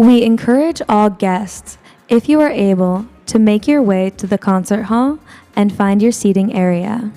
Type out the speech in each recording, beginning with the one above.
We encourage all guests, if you are able, to make your way to the concert hall and find your seating area.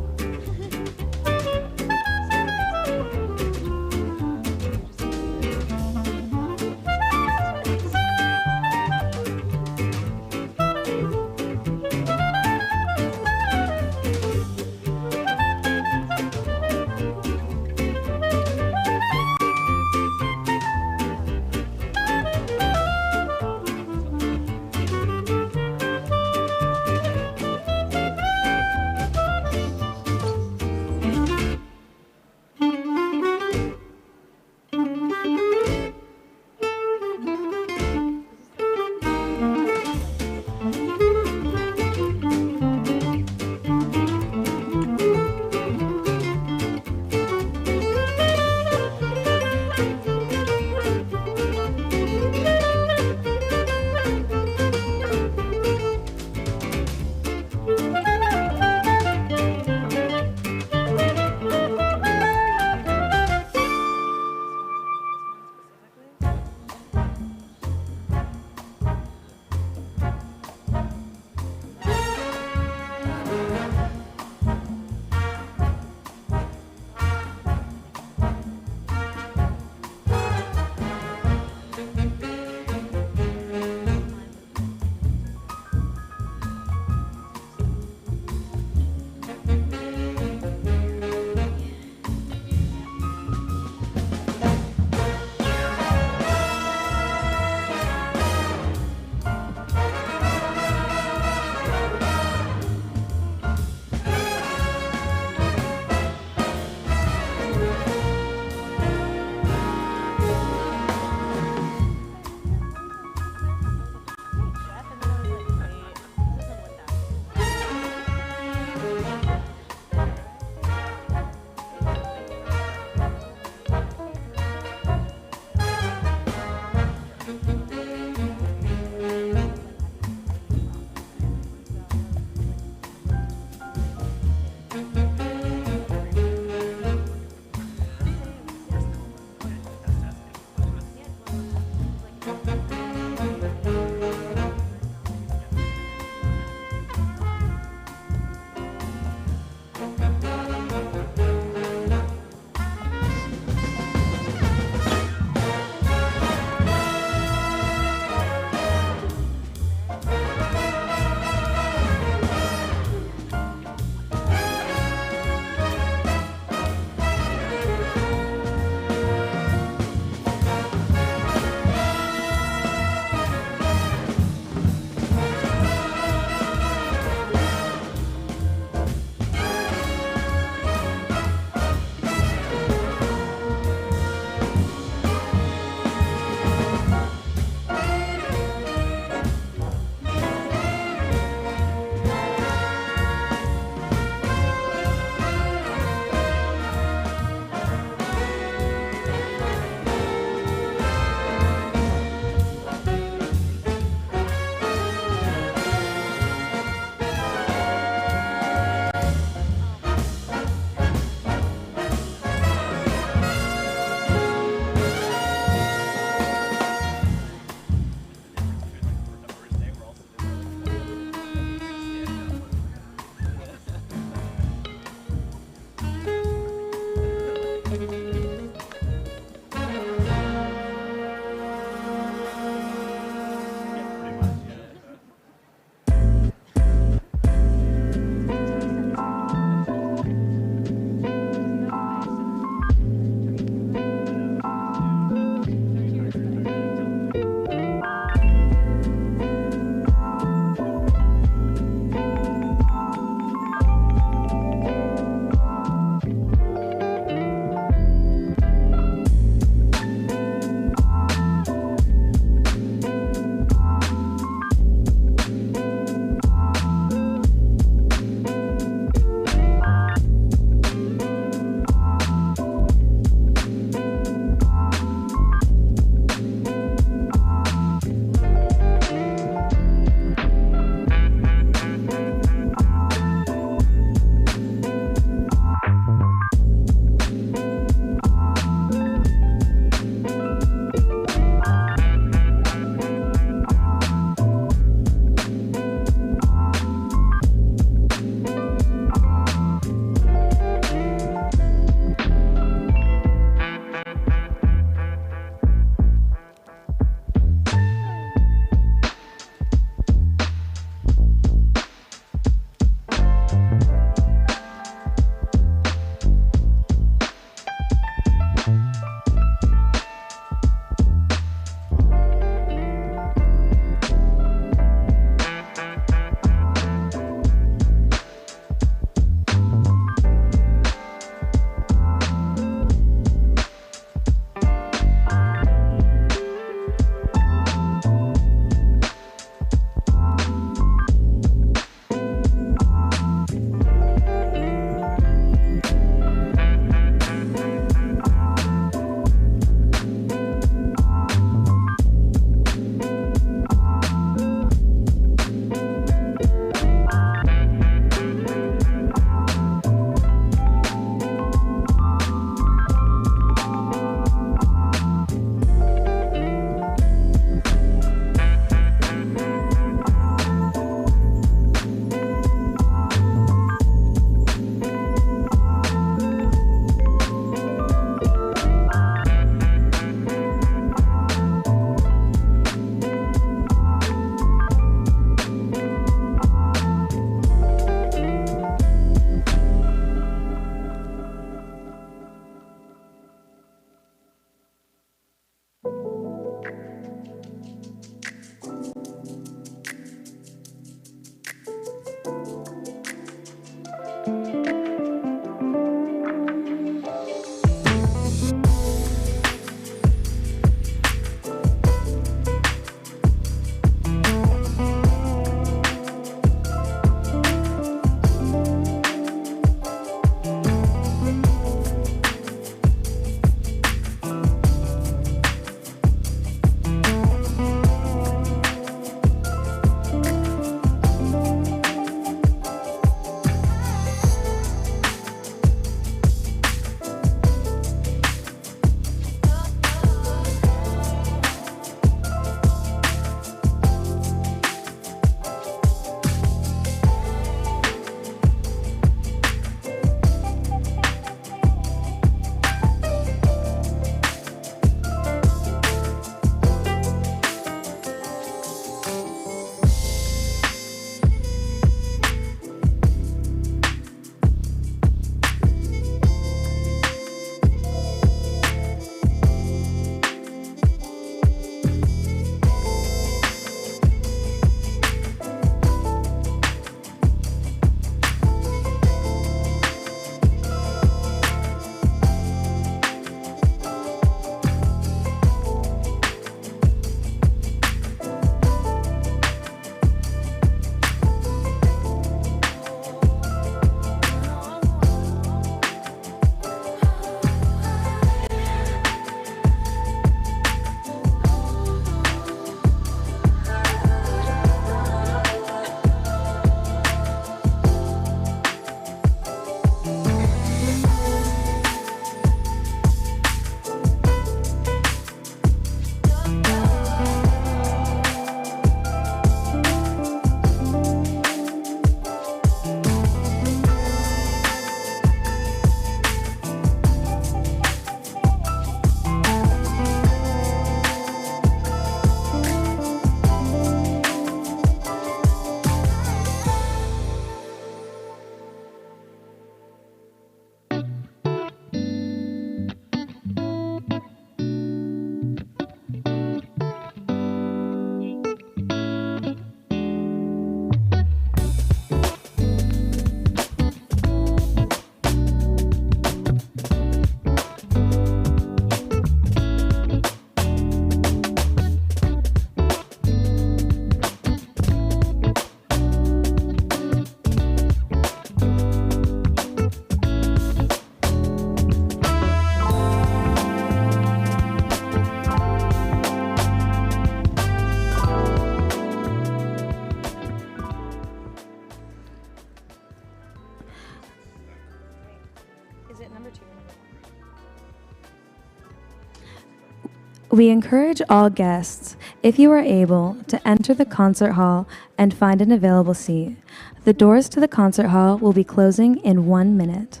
We encourage all guests, if you are able, to enter the concert hall and find an available seat. The doors to the concert hall will be closing in 1 minute.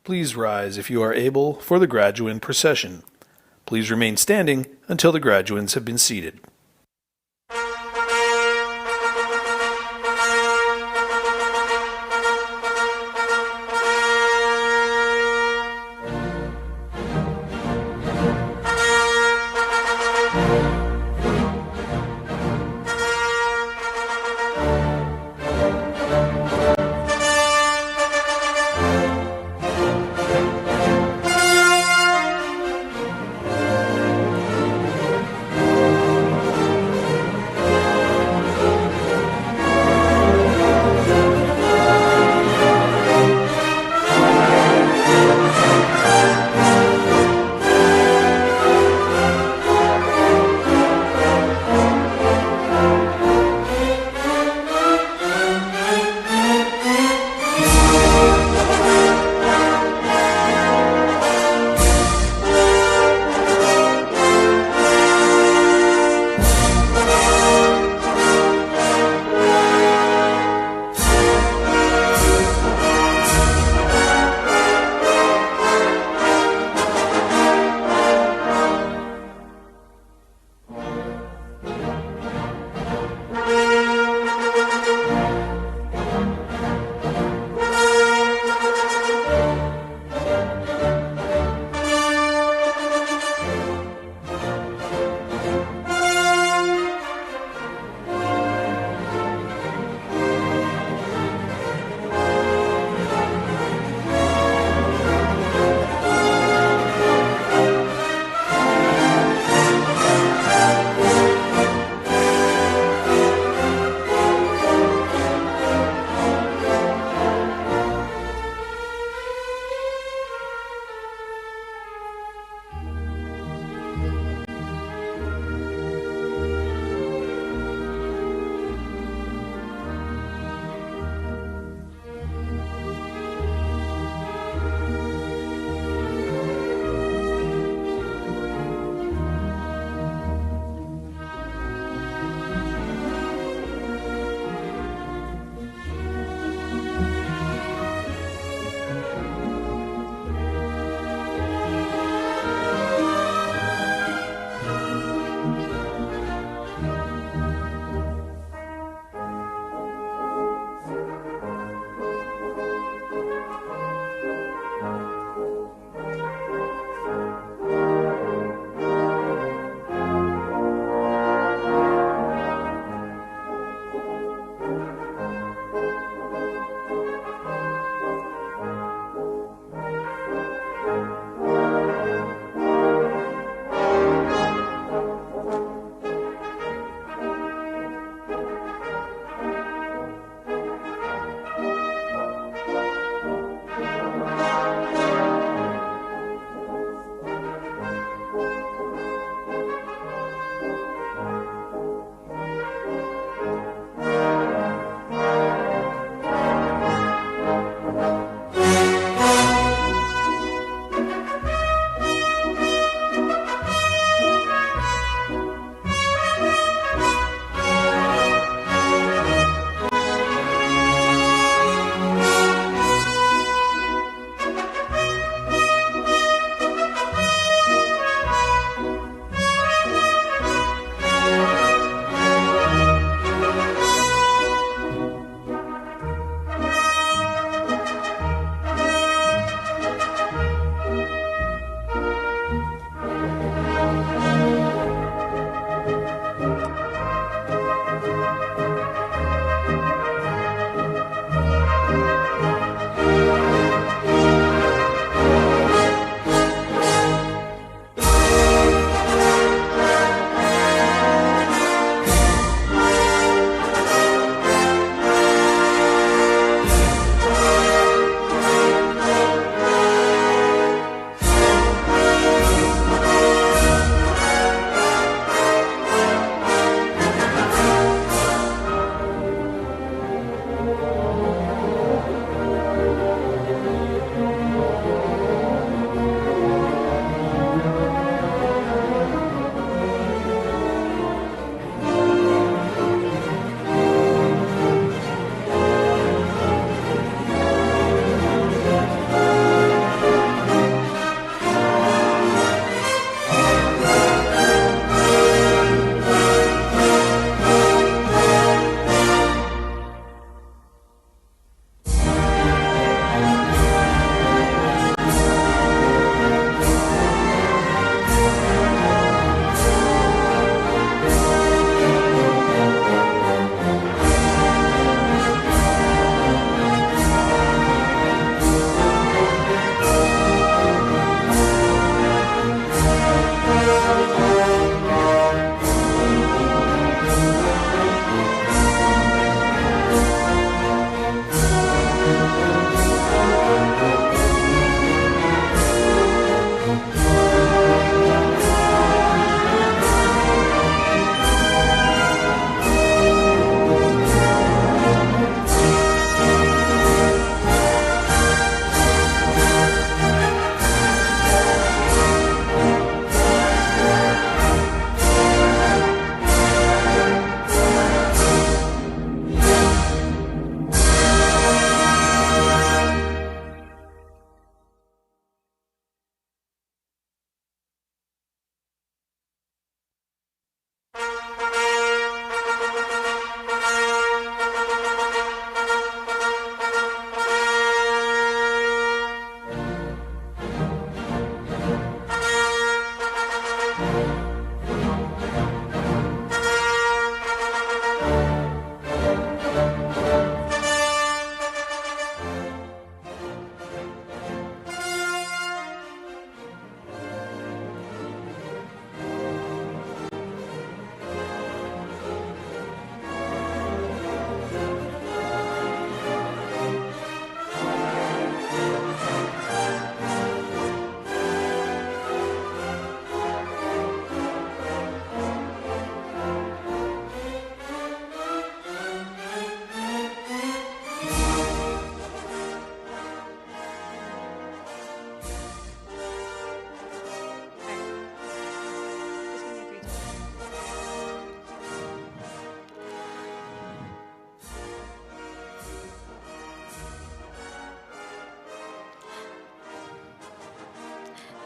Please rise if you are able for the graduand procession. Please remain standing until the graduands have been seated.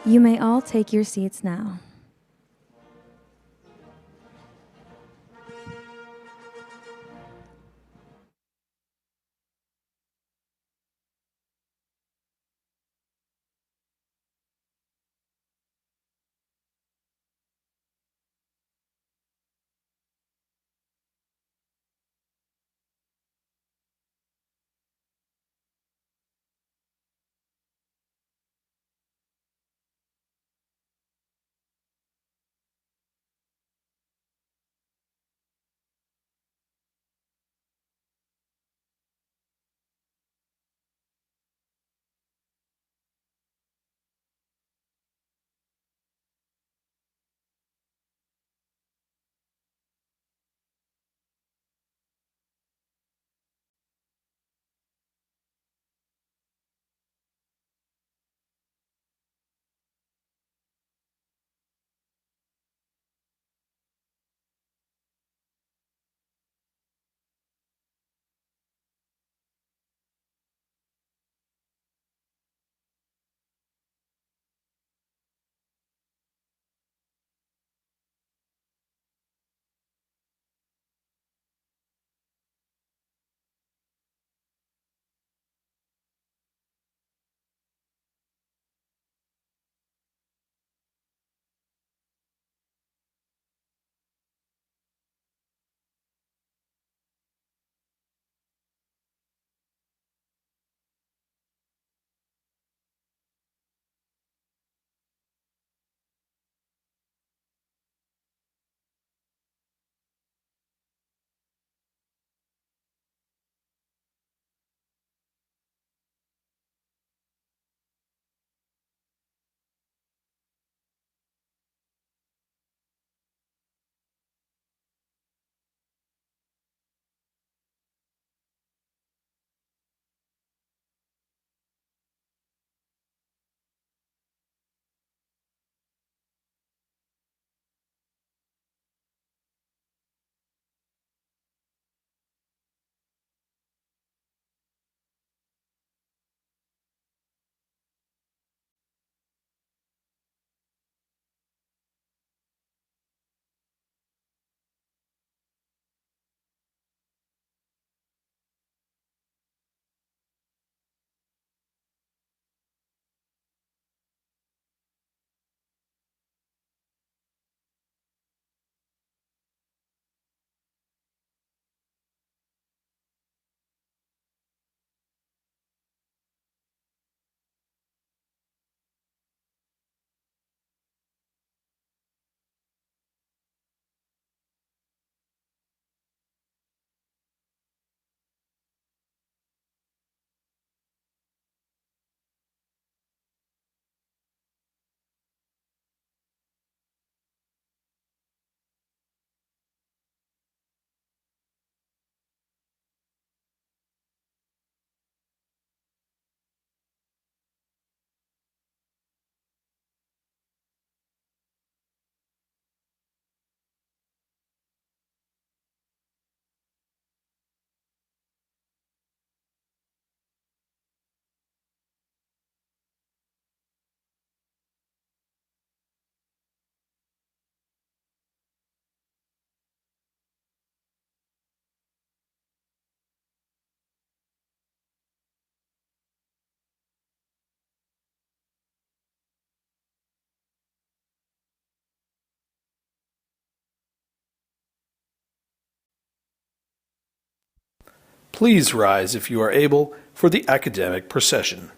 You may all take your seats now. Please rise if you are able for the academic procession.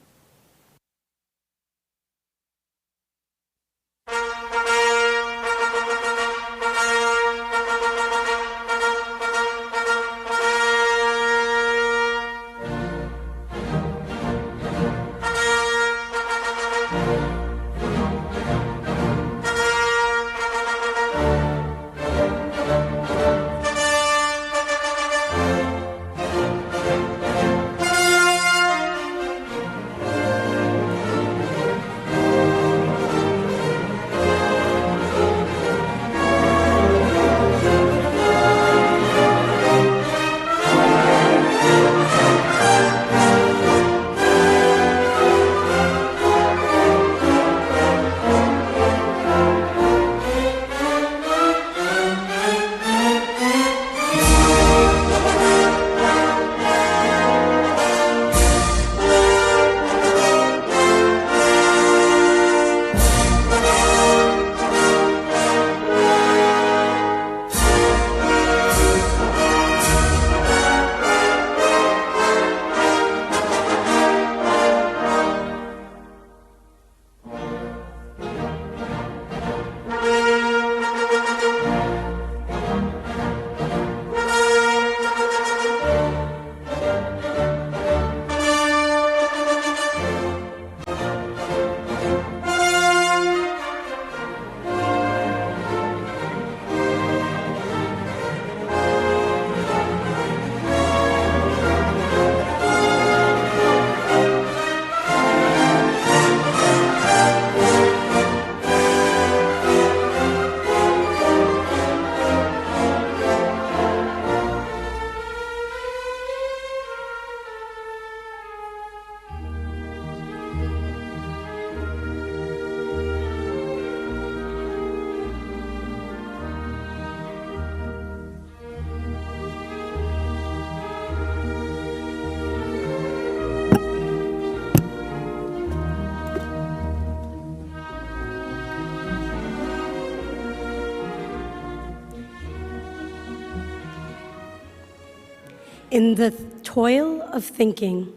In the toil of thinking,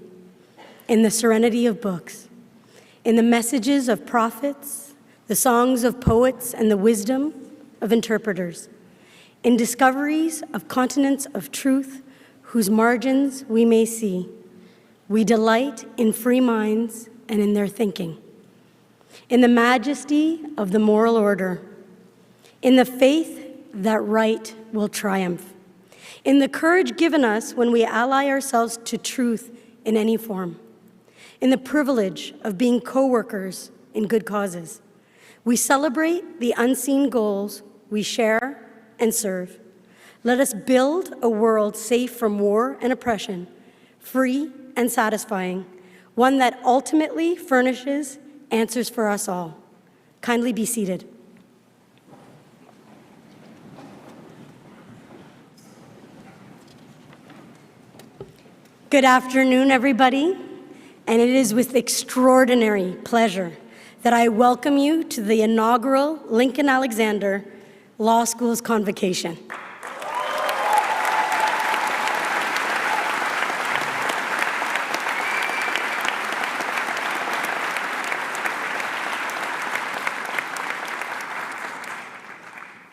in the serenity of books, in the messages of prophets, the songs of poets, and the wisdom of interpreters, in discoveries of continents of truth whose margins we may see, we delight in free minds and in their thinking, in the majesty of the moral order, in the faith that right will triumph, in the courage given us when we ally ourselves to truth in any form, in the privilege of being co-workers in good causes. We celebrate the unseen goals we share and serve. Let us build a world safe from war and oppression, free and satisfying, one that ultimately furnishes answers for us all. Kindly be seated. Good afternoon, everybody, and it is with extraordinary pleasure that I welcome you to the inaugural Lincoln Alexander Law School's Convocation.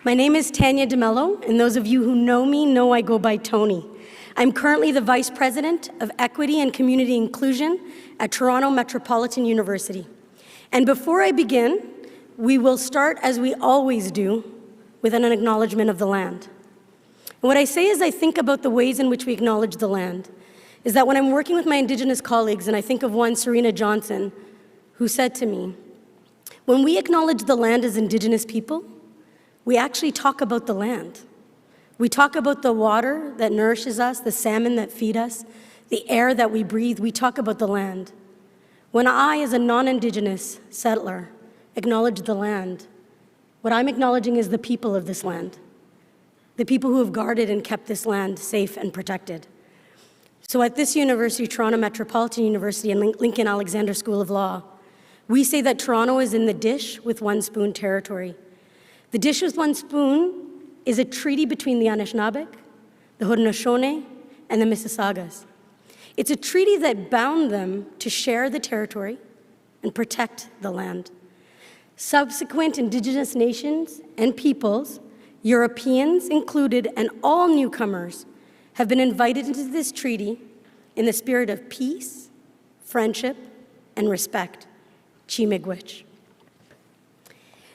My name is Tanya DeMello, and those of you who know me know I go by Tony. I'm currently the Vice President of Equity and Community Inclusion at Toronto Metropolitan University. And before I begin, we will start, as we always do, with an acknowledgement of the land. And what I say as I think about the ways in which we acknowledge the land is that when I'm working with my Indigenous colleagues, and I think of one, Serena Johnson, who said to me, when we acknowledge the land as Indigenous people, we actually talk about the land. We talk about the water that nourishes us, the salmon that feed us, the air that we breathe. We talk about the land. When I, as a non-Indigenous settler, acknowledge the land, what I'm acknowledging is the people of this land, the people who have guarded and kept this land safe and protected. So at this university, Toronto Metropolitan University and Lincoln Alexander School of Law, we say that Toronto is in the dish with one spoon territory. The dish with one spoon is a treaty between the Anishinaabe, the Haudenosaunee, and the Mississaugas. It's a treaty that bound them to share the territory and protect the land. Subsequent Indigenous nations and peoples, Europeans included, and all newcomers have been invited into this treaty in the spirit of peace, friendship, and respect. Chi-miigwech.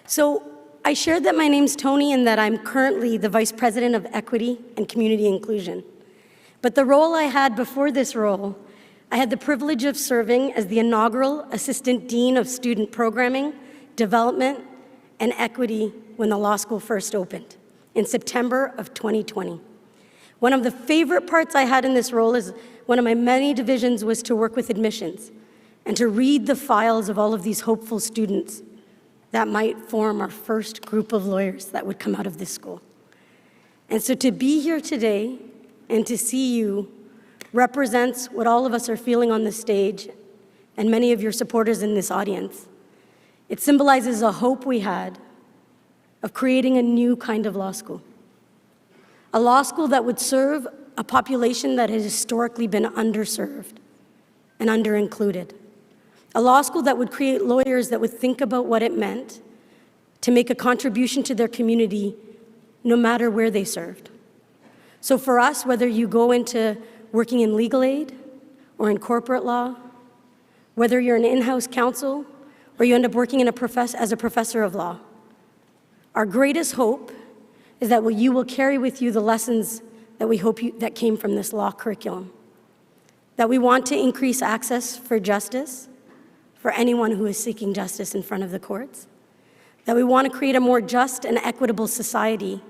So I shared that my name's Tony and that I'm currently the Vice President of Equity and Community Inclusion. But the role I had before this role, I had the privilege of serving as the inaugural Assistant Dean of Student Programming, Development, and Equity when the law school first opened in September of 2020. One of the favorite parts I had in this role is one of my many divisions was to work with admissions and to read the files of all of these hopeful students that might form our first group of lawyers that would come out of this school. And so to be here today and to see you represents what all of us are feeling on the stage and many of your supporters in this audience. It symbolizes a hope we had of creating a new kind of law school. A law school that would serve a population that has historically been underserved and under-included. A law school that would create lawyers that would think about what it meant to make a contribution to their community no matter where they served. So for us, whether you go into working in legal aid or in corporate law, whether you're an in-house counsel or you end up working as a professor of law, our greatest hope is that you will carry with you the lessons that we hope that came from this law curriculum. That we want to increase access for justice for anyone who is seeking justice in front of the courts, that we want to create a more just and equitable society,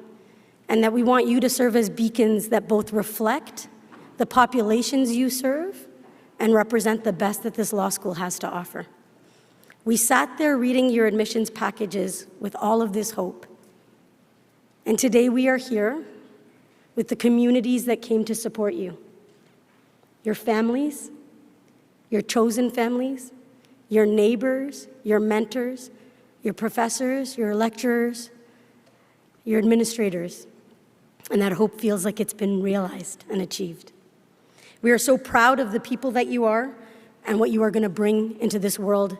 and that we want you to serve as beacons that both reflect the populations you serve and represent the best that this law school has to offer. We sat there reading your admissions packages with all of this hope. And today we are here with the communities that came to support you. Your families, your chosen families, your neighbors, your mentors, your professors, your lecturers, your administrators, and that hope feels like it's been realized and achieved. We are so proud of the people that you are and what you are going to bring into this world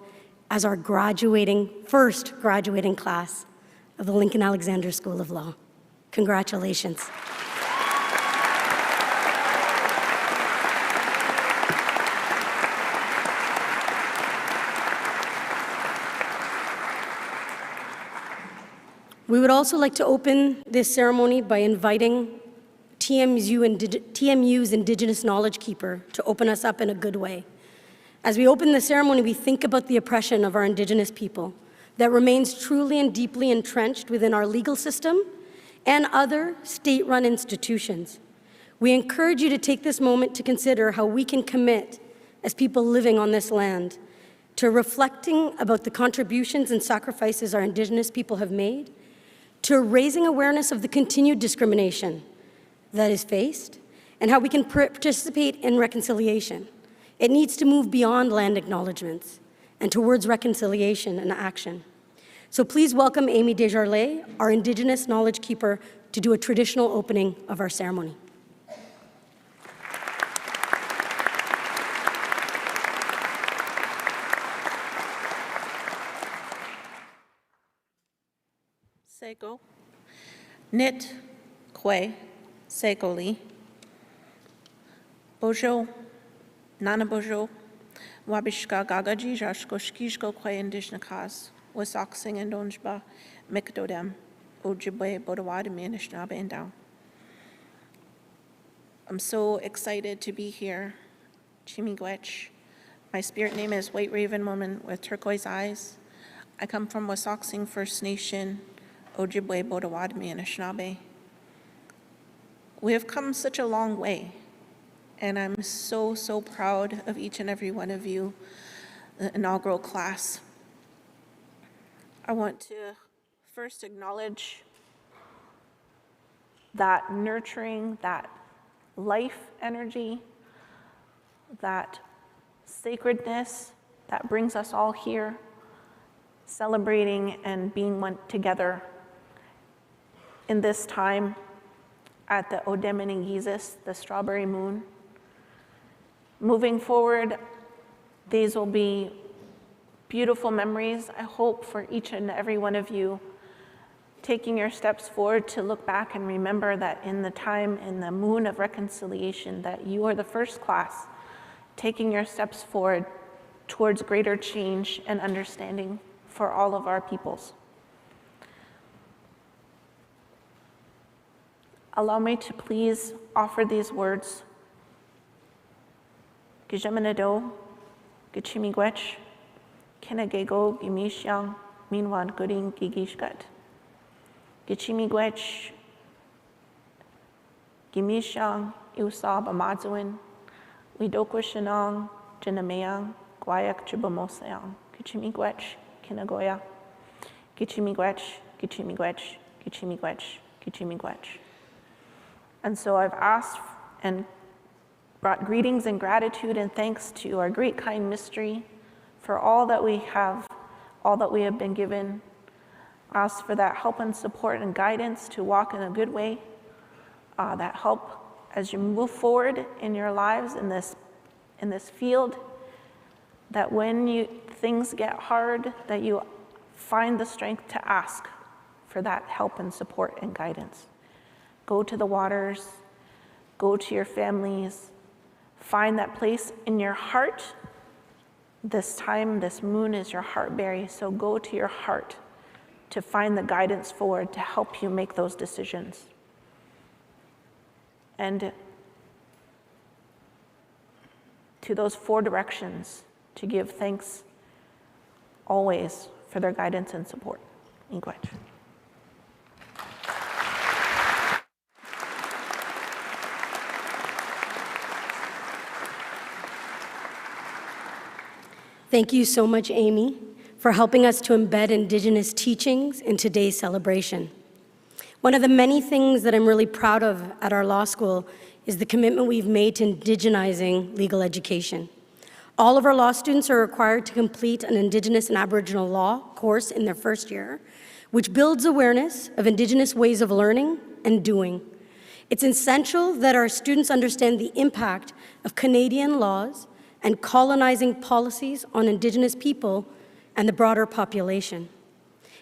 as our first graduating class of the Lincoln Alexander School of Law. Congratulations. We would also like to open this ceremony by inviting TMU's Indigenous Knowledge Keeper to open us up in a good way. As we open the ceremony, we think about the oppression of our Indigenous people that remains truly and deeply entrenched within our legal system and other state-run institutions. We encourage you to take this moment to consider how we can commit, as people living on this land, to reflecting about the contributions and sacrifices our Indigenous people have made, to raising awareness of the continued discrimination that is faced, and how we can participate in reconciliation. It needs to move beyond land acknowledgements and towards reconciliation and action. So please welcome Amy Desjardins, our Indigenous Knowledge Keeper, to do a traditional opening of our ceremony. Seko, Nit, Kwe, Sekoli, Bojo, Nana Bojo, Wabishka Gagaji, Jashkoshkishko Kwe Indishnakas, Wasaksing and Donjba, Mikdodem, Ojibwe, Bodawadami, and Ishnabe and Down. I'm so excited to be here. Chimigwech. My spirit name is White Raven Woman with Turquoise Eyes. I come from Wasaksing First Nation, Ojibwe, Bodawadami, and Anishinaabe. We have come such a long way, and I'm so, so proud of each and every one of you, the inaugural class. I want to first acknowledge that nurturing, that life energy, that sacredness that brings us all here, celebrating and being one together in this time at the Odemeningizis, the strawberry moon. Moving forward, these will be beautiful memories, I hope, for each and every one of you, taking your steps forward to look back and remember that in the time, in the moon of reconciliation, that you are the first class, taking your steps forward towards greater change and understanding for all of our peoples. Allow me to please offer these words. Gijamanado, Gichimigwech, Kenagego, Gimishyang, Minwan Gooding, Gigishgat. Gichimigwech, Gimishyang, Usab Amadzuin, Widokwashanong, Jinamayang, Guayak Chibamosayang, Gichimigwech, Kinagoya, Gichimigwech, Gichimigwech, Gichimigwech, Gichimigwech. And so I've asked and brought greetings and gratitude and thanks to our great kind mystery for all that we have, all that we have been given. Ask for that help and support and guidance to walk in a good way, that help as you move forward in your lives in this field, that when things get hard, that you find the strength to ask for that help and support and guidance. Go to the waters, go to your families, find that place in your heart. This time, this moon is your heartberry, so go to your heart to find the guidance forward to help you make those decisions. And to those four directions, to give thanks always for their guidance and support. Miigwech. Thank you so much, Amy, for helping us to embed Indigenous teachings in today's celebration. One of the many things that I'm really proud of at our law school is the commitment we've made to indigenizing legal education. All of our law students are required to complete an Indigenous and Aboriginal law course in their first year, which builds awareness of Indigenous ways of learning and doing. It's essential that our students understand the impact of Canadian laws and colonizing policies on Indigenous people and the broader population.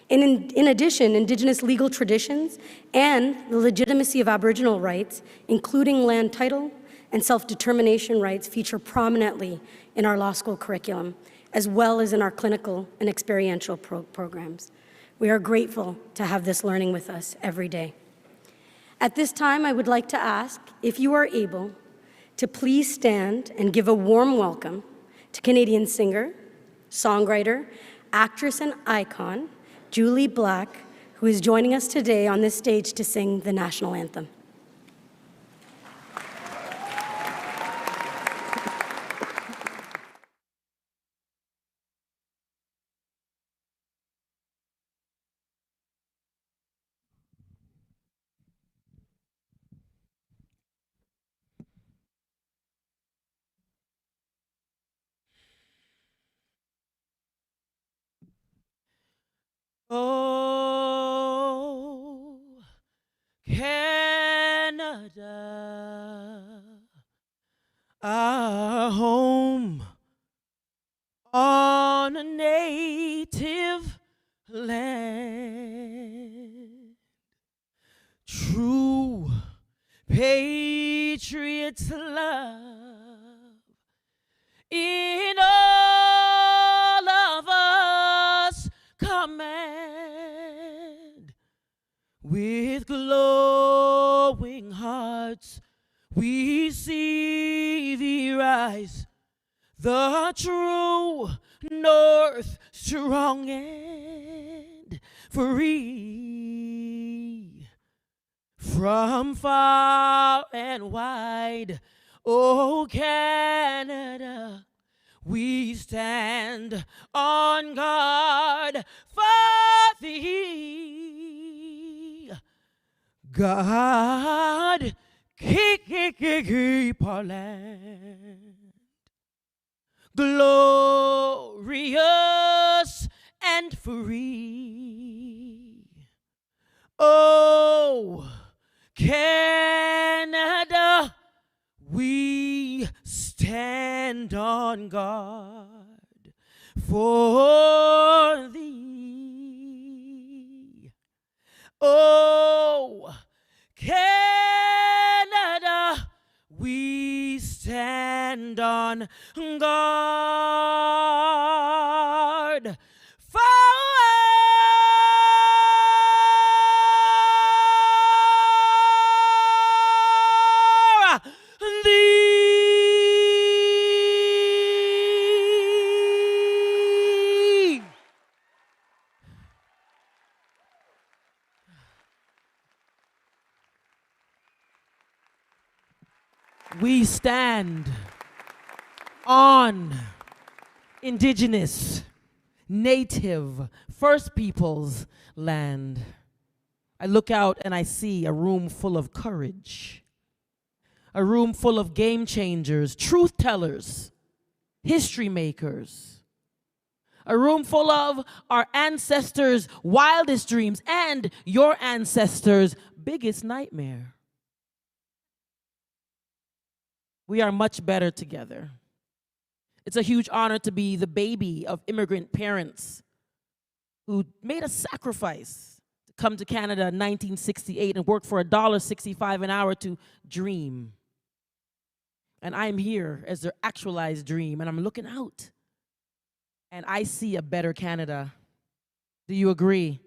In addition, Indigenous legal traditions and the legitimacy of Aboriginal rights, including land title and self-determination rights, feature prominently in our law school curriculum, as well as in our clinical and experiential programs. We are grateful to have this learning with us every day. At this time, I would like to ask, if you are able, to please stand and give a warm welcome to Canadian singer, songwriter, actress, and icon, Julie Black, who is joining us today on this stage to sing the national anthem. Oh, Canada, our home on a native land. True patriots love in all of us command. With glowing hearts we see thee rise, the true North, strong and free. From far and wide, oh Canada, we stand on guard for thee. God, keep our land glorious and free. Oh, Canada, we stand on guard for thee. Oh, Canada, we stand on guard for thee. We stand on Indigenous, Native, First Peoples land. I look out and I see a room full of courage, a room full of game changers, truth tellers, history makers, a room full of our ancestors' wildest dreams and your ancestors' biggest nightmare. We are much better together. It's a huge honor to be the baby of immigrant parents who made a sacrifice to come to Canada in 1968 and work for $1.65 an hour to dream. And I'm here as their actualized dream, and I'm looking out. And I see a better Canada. Do you agree?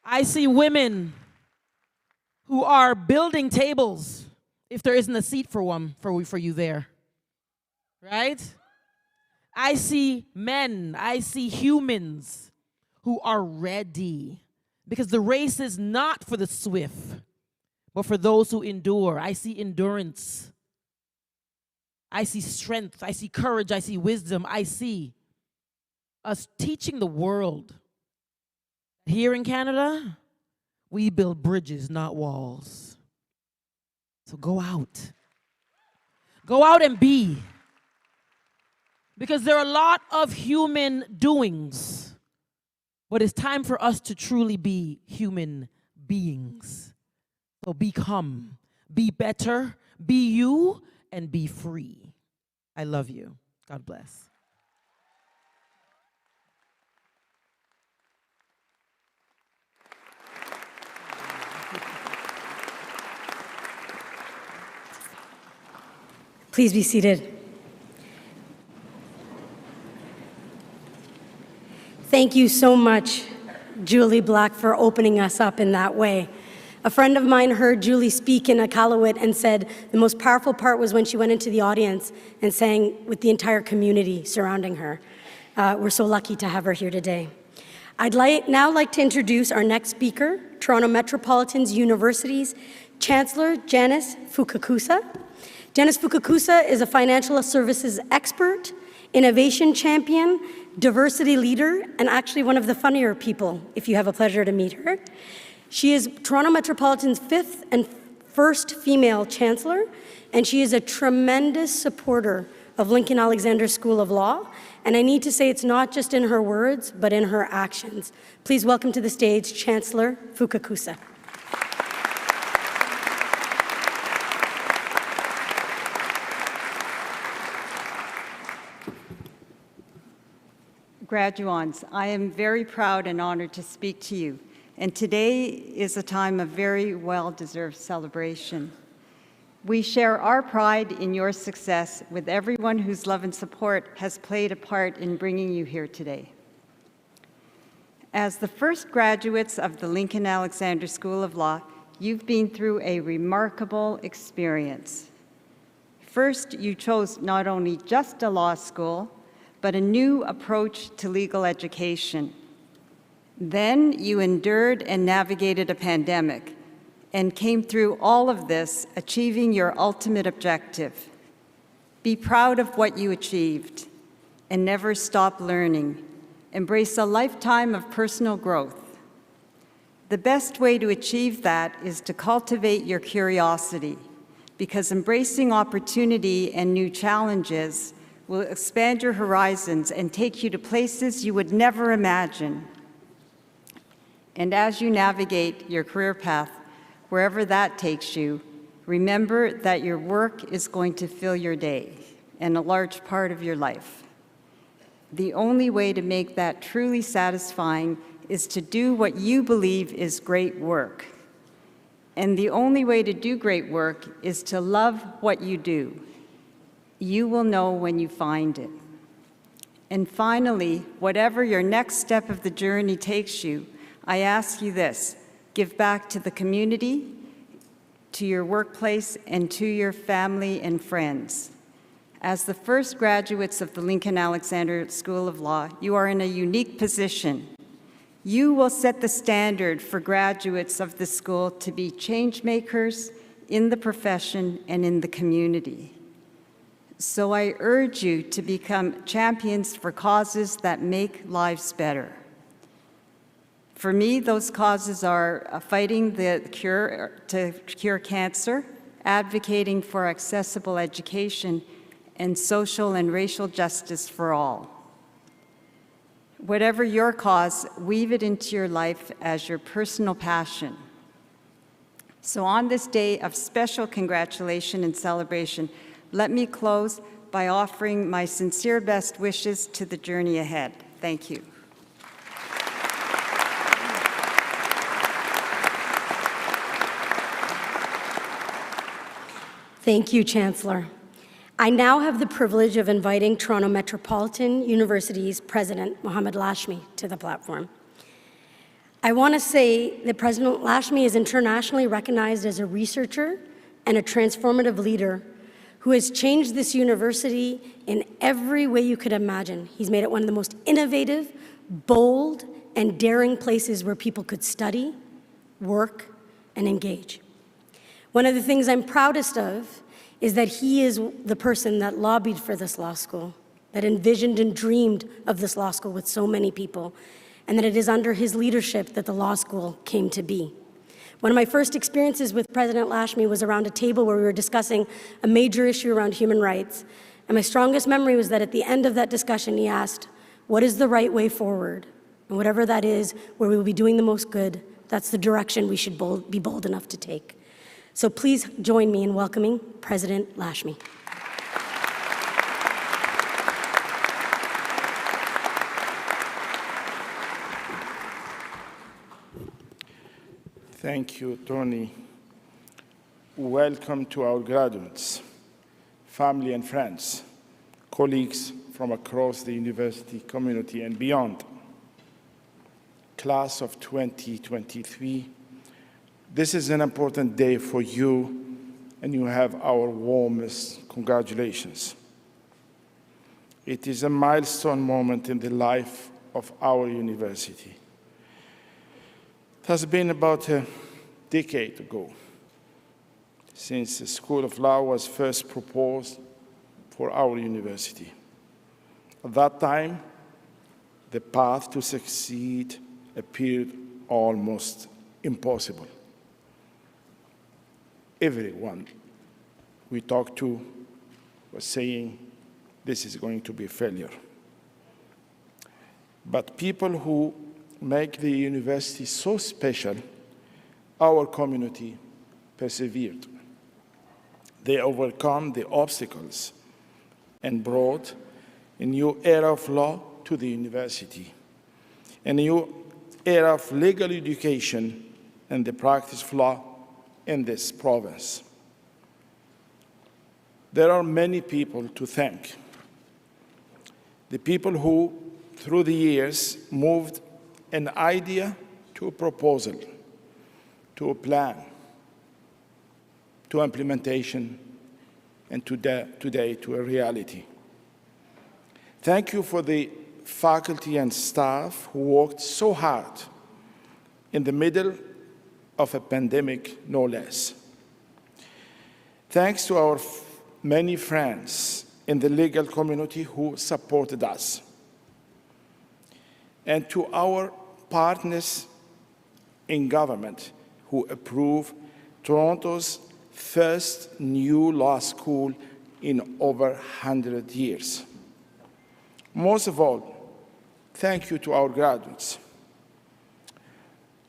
I see women who are building tables if there isn't a seat for one for you there, right? I see men, I see humans who are ready, because the race is not for the swift, but for those who endure. I see endurance. I see strength. I see courage. I see wisdom. I see us teaching the world. Here in Canada, we build bridges, not walls. So go out. Go out and be. Because there are a lot of human doings, but it's time for us to truly be human beings. So become, be better, be you, and be free. I love you. God bless. Please be seated. Thank you so much, Julie Black, for opening us up in that way. A friend of mine heard Julie speak in Iqaluit and said the most powerful part was when she went into the audience and sang with the entire community surrounding her. We're so lucky to have her here today. I'd now like to introduce our next speaker, Toronto Metropolitan University's Chancellor Janice Fukakusa. Janice Fukakusa is a financial services expert, innovation champion, diversity leader, and actually one of the funnier people, if you have a pleasure to meet her. She is Toronto Metropolitan's 5th and first female chancellor, and she is a tremendous supporter of Lincoln Alexander School of Law. And I need to say it's not just in her words, but in her actions. Please welcome to the stage Chancellor Fukakusa. Graduands, I am very proud and honored to speak to you, and today is a time of very well-deserved celebration. We share our pride in your success with everyone whose love and support has played a part in bringing you here today. As the first graduates of the Lincoln Alexander School of Law, you've been through a remarkable experience. First, you chose not only just a law school, but a new approach to legal education. Then you endured and navigated a pandemic and came through all of this, achieving your ultimate objective. Be proud of what you achieved and never stop learning. Embrace a lifetime of personal growth. The best way to achieve that is to cultivate your curiosity, because embracing opportunity and new challenges will expand your horizons and take you to places you would never imagine. And as you navigate your career path, wherever that takes you, remember that your work is going to fill your day and a large part of your life. The only way to make that truly satisfying is to do what you believe is great work. And the only way to do great work is to love what you do. You will know when you find it. And finally, whatever your next step of the journey takes you, I ask you this: give back to the community, to your workplace, and to your family and friends. As the first graduates of the Lincoln Alexander School of Law, you are in a unique position. You will set the standard for graduates of the school to be change makers in the profession and in the community. So I urge you to become champions for causes that make lives better. For me, those causes are fighting the cure to cure cancer, advocating for accessible education, and social and racial justice for all. Whatever your cause, weave it into your life as your personal passion. So on this day of special congratulation and celebration, let me close by offering my sincere best wishes to the journey ahead. Thank you. Thank you, Chancellor. I now have the privilege of inviting Toronto Metropolitan University's President, Mohamed Lashmi, to the platform. I want to say that President Lashmi is internationally recognized as a researcher and a transformative leader who has changed this university in every way you could imagine. He's made it one of the most innovative, bold, and daring places where people could study, work, and engage. One of the things I'm proudest of is that he is the person that lobbied for this law school, that envisioned and dreamed of this law school with so many people, and that it is under his leadership that the law school came to be. One of my first experiences with President Lashmi was around a table where we were discussing a major issue around human rights. And my strongest memory was that at the end of that discussion, he asked, "What is the right way forward?" And whatever that is, where we will be doing the most good, that's the direction we should be bold enough to take. So please join me in welcoming President Lashmi. Thank you, Tony. Welcome to our graduates, family and friends, colleagues from across the university community and beyond. Class of 2023, this is an important day for you, and you have our warmest congratulations. It is a milestone moment in the life of our university. It has been about a decade ago since the School of Law was first proposed for our university. At that time, the path to succeed appeared almost impossible. Everyone we talked to was saying this is going to be a failure. But people who make the university so special, our community persevered. They overcome the obstacles and brought a new era of law to the university, a new era of legal education and the practice of law in this province. There are many people to thank. The people who, through the years, moved an idea to a proposal, to a plan, to implementation, and today to a reality. Thank you for the faculty and staff who worked so hard in the middle of a pandemic, no less. Thanks to our many friends in the legal community who supported us, and to our partners in government who approved Toronto's first new law school in over 100 years. Most of all, thank you to our graduates.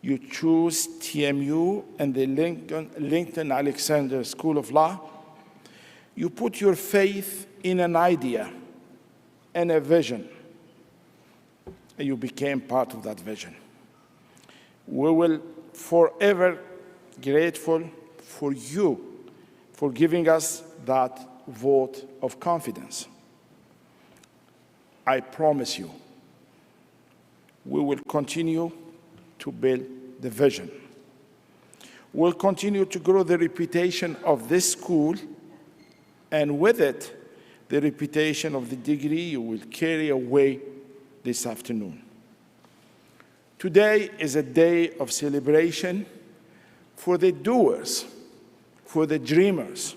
You choose TMU and the Lincoln Alexander School of Law. You put your faith in an idea and a vision, and you became part of that vision. We will forever grateful for you for giving us that vote of confidence. I promise you, we will continue to build the vision. We'll continue to grow the reputation of this school, and with it, the reputation of the degree you will carry away this afternoon. Today is a day of celebration for the doers, for the dreamers,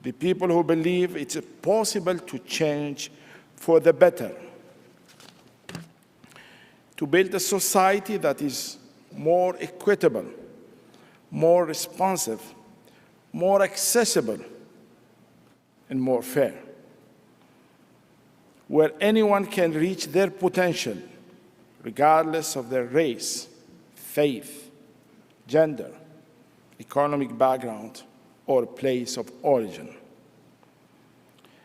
the people who believe it's possible to change for the better, to build a society that is more equitable, more responsive, more accessible, and more fair, where anyone can reach their potential regardless of their race, faith, gender, economic background, or place of origin.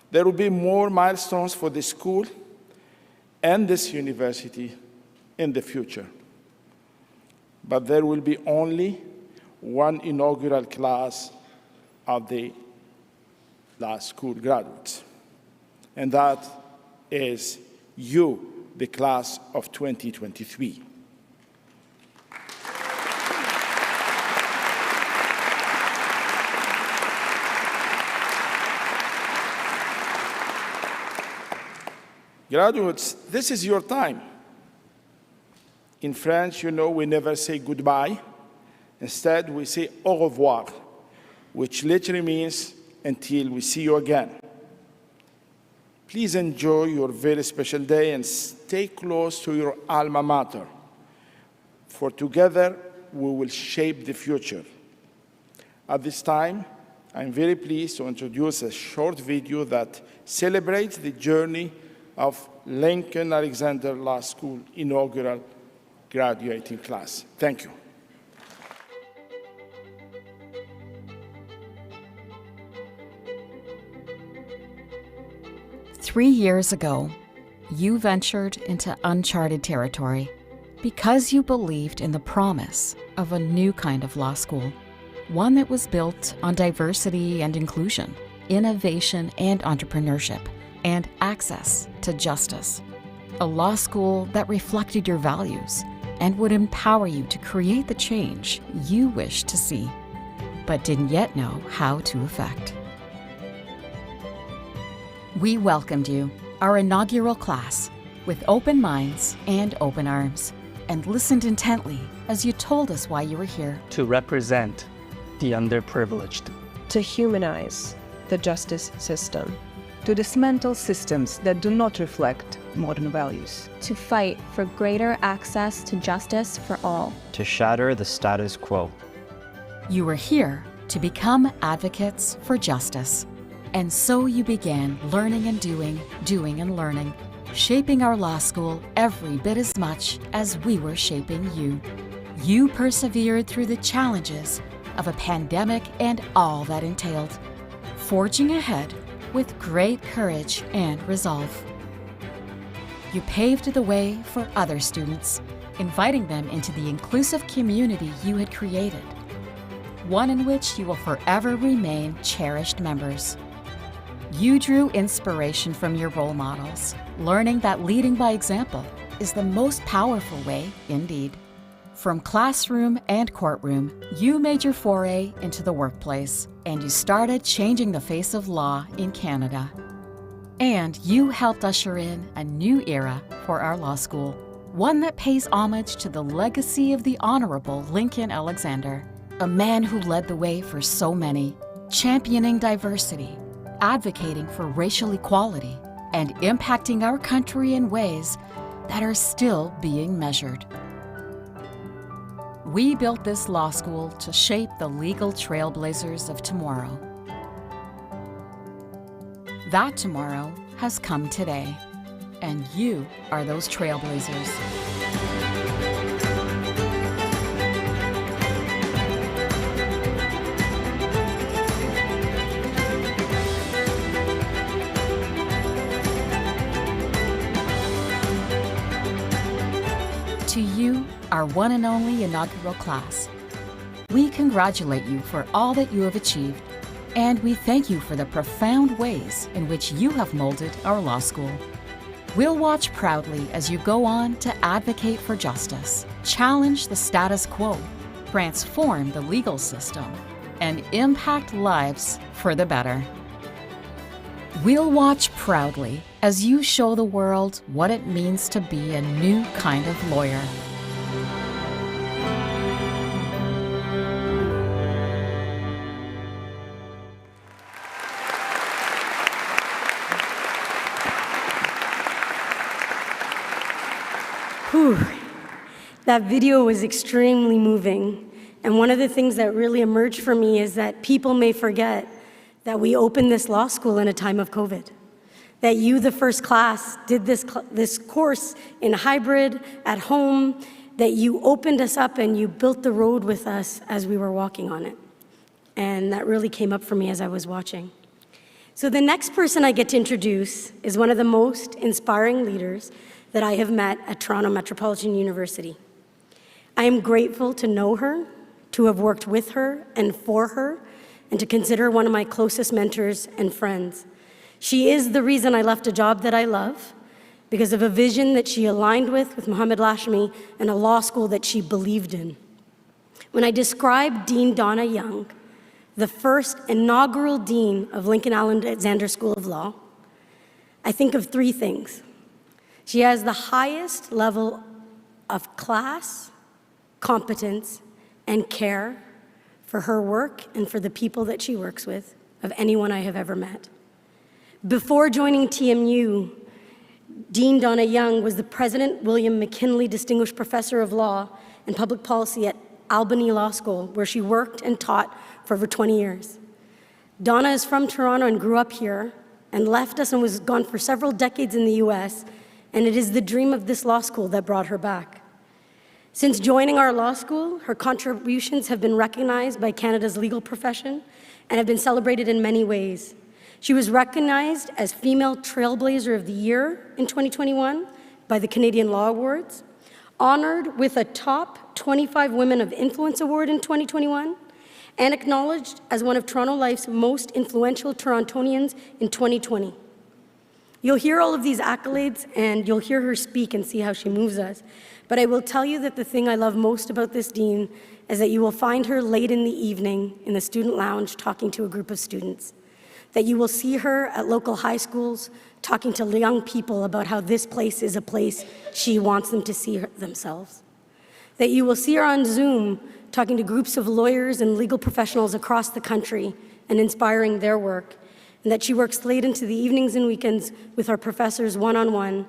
There will be more milestones for this school and this university in the future. But there will be only one inaugural class of the last school graduates, and that is you, the class of 2023. Graduates, this is your time. In French, you know, we never say goodbye. Instead, we say au revoir, which literally means until we see you again. Please enjoy your very special day and stay close to your alma mater, for together we will shape the future. At this time, I'm very pleased to introduce a short video that celebrates the journey of Lincoln Alexander Law School inaugural graduating class. Thank you. Three years ago, you ventured into uncharted territory because you believed in the promise of a new kind of law school, one that was built on diversity and inclusion, innovation and entrepreneurship, and access to justice. A law school that reflected your values and would empower you to create the change you wished to see, but didn't yet know how to effect. We welcomed you, our inaugural class, with open minds and open arms, and listened intently as you told us why you were here. To represent the underprivileged. To humanize the justice system. To dismantle systems that do not reflect modern values. To fight for greater access to justice for all. To shatter the status quo. You were here to become advocates for justice. And so you began learning and doing and learning, shaping our law school every bit as much as we were shaping you. You persevered through the challenges of a pandemic and all that entailed, forging ahead with great courage and resolve. You paved the way for other students, inviting them into the inclusive community you had created, one in which you will forever remain cherished members. You drew inspiration from your role models, learning that leading by example is the most powerful way indeed. From classroom and courtroom, you made your foray into the workplace, and you started changing the face of law in Canada. And you helped usher in a new era for our law school, one that pays homage to the legacy of the Honorable Lincoln Alexander, a man who led the way for so many, championing diversity, advocating for racial equality, and impacting our country in ways that are still being measured. We built this law school to shape the legal trailblazers of tomorrow. That tomorrow has come today, and you are those trailblazers. To you, our one and only inaugural class, we congratulate you for all that you have achieved, and we thank you for the profound ways in which you have molded our law school. We'll watch proudly as you go on to advocate for justice, challenge the status quo, transform the legal system, and impact lives for the better. We'll watch proudly as you show the world what it means to be a new kind of lawyer. Whew. That video was extremely moving. And one of the things that really emerged for me is that people may forget that we opened this law school in a time of COVID. That you, the first class, did this course in hybrid, at home, that you opened us up and you built the road with us as we were walking on it. And that really came up for me as I was watching. So the next person I get to introduce is one of the most inspiring leaders that I have met at Toronto Metropolitan University. I am grateful to know her, to have worked with her and for her, and to consider one of my closest mentors and friends. She is the reason I left a job that I love, because of a vision that she aligned with Mohammed Lashmi, and a law school that she believed in. When I describe Dean Donna Young, the first inaugural dean of Lincoln Alexander School of Law, I think of three things. She has the highest level of class, competence, and care for her work and for the people that she works with of anyone I have ever met. Before joining TMU, Dean Donna Young was the President William McKinley Distinguished Professor of Law and Public Policy at Albany Law School, where she worked and taught for over 20 years. Donna is from Toronto and grew up here and left us and was gone for several decades in the US and it is the dream of this law school that brought her back. Since joining our law school, her contributions have been recognized by Canada's legal profession and have been celebrated in many ways. She was recognized as Female Trailblazer of the Year in 2021 by the Canadian Law Awards, honored with a Top 25 Women of Influence Award in 2021, and acknowledged as one of Toronto Life's most influential Torontonians in 2020. You'll hear all of these accolades and you'll hear her speak and see how she moves us. But I will tell you that the thing I love most about this dean is that you will find her late in the evening in the student lounge talking to a group of students. That you will see her at local high schools talking to young people about how this place is a place she wants them to see themselves. That you will see her on Zoom talking to groups of lawyers and legal professionals across the country and inspiring their work. And that she works late into the evenings and weekends with our professors one-on-one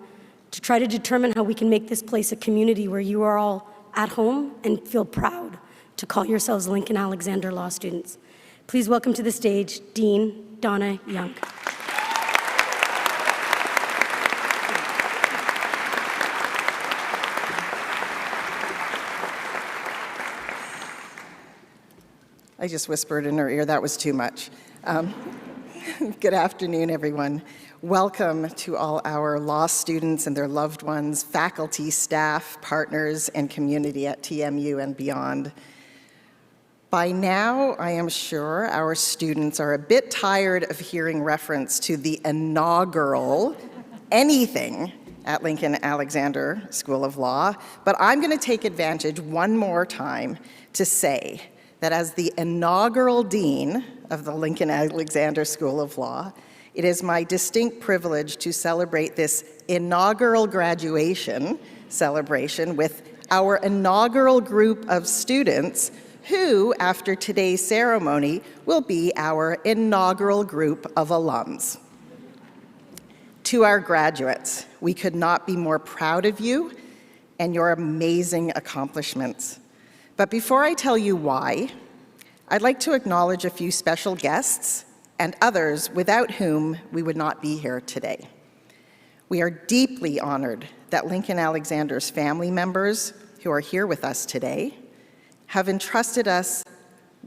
to try to determine how we can make this place a community where you are all at home and feel proud to call yourselves Lincoln Alexander Law students. Please welcome to the stage, Dean Donna Young. I just whispered in her ear, that was too much. Good afternoon, everyone. Welcome to all our law students and their loved ones, faculty, staff, partners, and community at TMU and beyond. By now, I am sure our students are a bit tired of hearing reference to the inaugural anything at Lincoln Alexander School of Law, but I'm going to take advantage one more time to say that as the inaugural dean of the Lincoln Alexander School of Law, it is my distinct privilege to celebrate this inaugural graduation celebration with our inaugural group of students who, after today's ceremony, will be our inaugural group of alums. To our graduates, we could not be more proud of you and your amazing accomplishments. But before I tell you why, I'd like to acknowledge a few special guests and others without whom we would not be here today. We are deeply honored that Lincoln Alexander's family members who are here with us today have entrusted us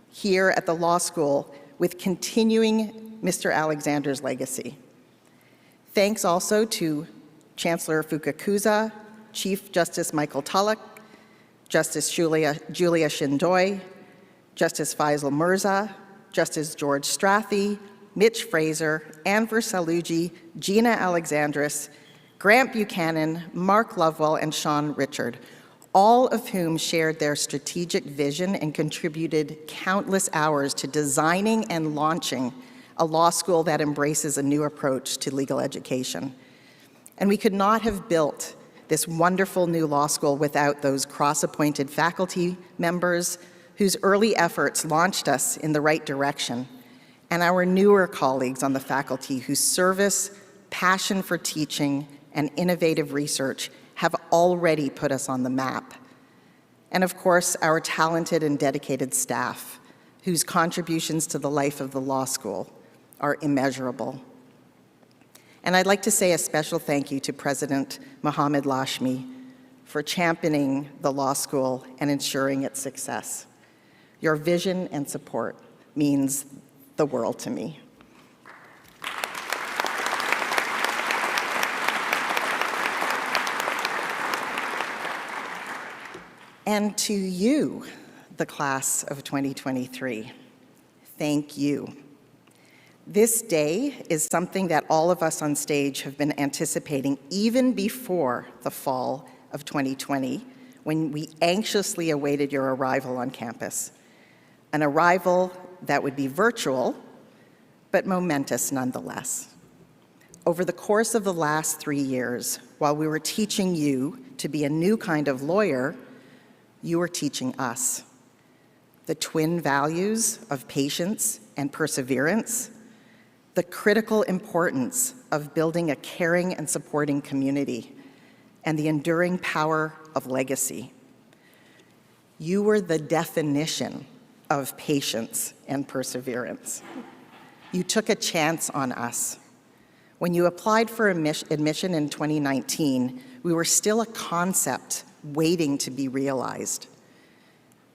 here at the law school with continuing Mr. Alexander's legacy. Thanks also to Chancellor Fukakusa, Chief Justice Michael Tulloch, Justice Julia Shindoy, Justice Faisal Mirza, Justice George Strathy, Mitch Fraser, Anver Saluji, Gina Alexandris, Grant Buchanan, Mark Lovewell, and Sean Richard, all of whom shared their strategic vision and contributed countless hours to designing and launching a law school that embraces a new approach to legal education. And we could not have built this wonderful new law school without those cross-appointed faculty members whose early efforts launched us in the right direction, and our newer colleagues on the faculty whose service, passion for teaching, and innovative research have already put us on the map. And of course, our talented and dedicated staff, whose contributions to the life of the law school are immeasurable. And I'd like to say a special thank you to President Mohammed Lashmi for championing the law school and ensuring its success. Your vision and support means the world to me. And to you, the class of 2023, thank you. This day is something that all of us on stage have been anticipating even before the fall of 2020, when we anxiously awaited your arrival on campus. An arrival that would be virtual, but momentous nonetheless. Over the course of the last 3 years, while we were teaching you to be a new kind of lawyer, you were teaching us the twin values of patience and perseverance, the critical importance of building a caring and supporting community, and the enduring power of legacy. You were the definition of patience and perseverance. You took a chance on us. When you applied for admission in 2019, we were still a concept waiting to be realized.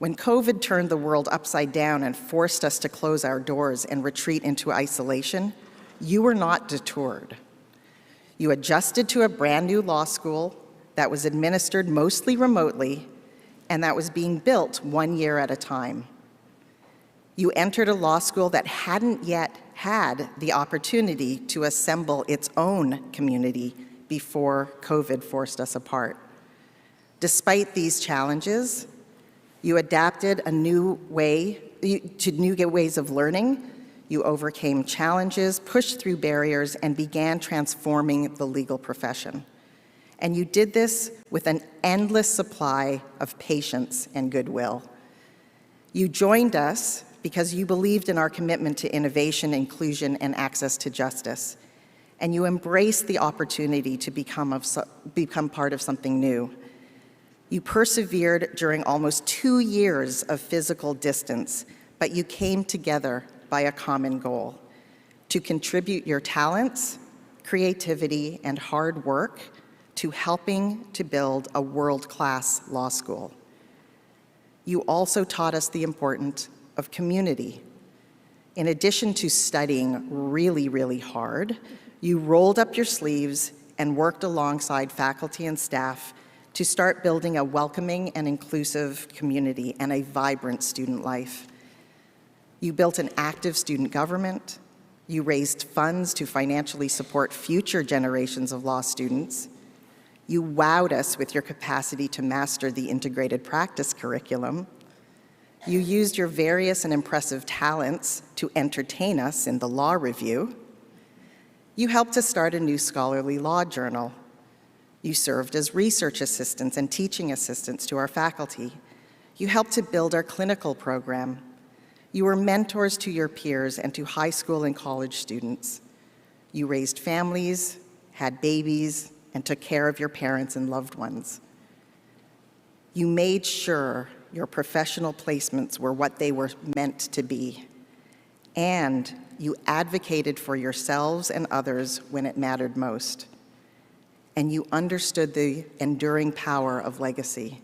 When COVID turned the world upside down and forced us to close our doors and retreat into isolation, you were not deterred. You adjusted to a brand new law school that was administered mostly remotely and that was being built 1 year at a time. You entered a law school that hadn't yet had the opportunity to assemble its own community before COVID forced us apart. Despite these challenges, you adapted to new ways of learning. You overcame challenges, pushed through barriers, and began transforming the legal profession. And you did this with an endless supply of patience and goodwill. You joined us because you believed in our commitment to innovation, inclusion, and access to justice. And you embraced the opportunity to become part of something new. You persevered during almost 2 years of physical distance, but you came together by a common goal: to contribute your talents, creativity, and hard work to helping to build a world-class law school. You also taught us the importance of community. In addition to studying really, really hard, you rolled up your sleeves and worked alongside faculty and staff to start building a welcoming and inclusive community and a vibrant student life. You built an active student government. You raised funds to financially support future generations of law students. You wowed us with your capacity to master the integrated practice curriculum. You used your various and impressive talents to entertain us in the law review. You helped us start a new scholarly law journal. You served as research assistants and teaching assistants to our faculty. You helped to build our clinical program. You were mentors to your peers and to high school and college students. You raised families, had babies, and took care of your parents and loved ones. You made sure your professional placements were what they were meant to be. And you advocated for yourselves and others when it mattered most. And you understood the enduring power of legacy.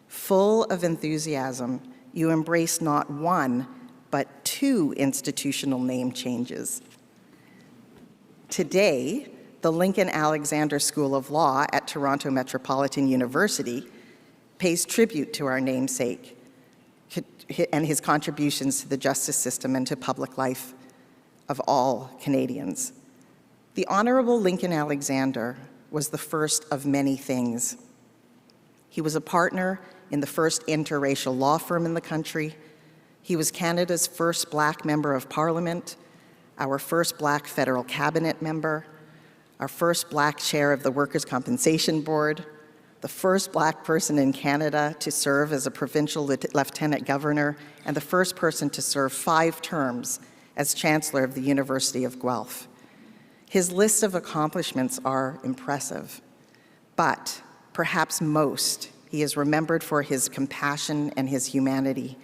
Full of enthusiasm, you embraced not one, but 2 institutional name changes. Today, the Lincoln Alexander School of Law at Toronto Metropolitan University pays tribute to our namesake and his contributions to the justice system and to public life of all Canadians. The Honorable Lincoln Alexander was the first of many things. He was a partner in the first interracial law firm in the country. He was Canada's first Black member of Parliament, our first Black federal cabinet member, our first Black chair of the Workers' Compensation Board, the first Black person in Canada to serve as a provincial lieutenant governor, and the first person to serve 5 terms as Chancellor of the University of Guelph. His list of accomplishments are impressive, but perhaps most, he is remembered for his compassion and his humanity.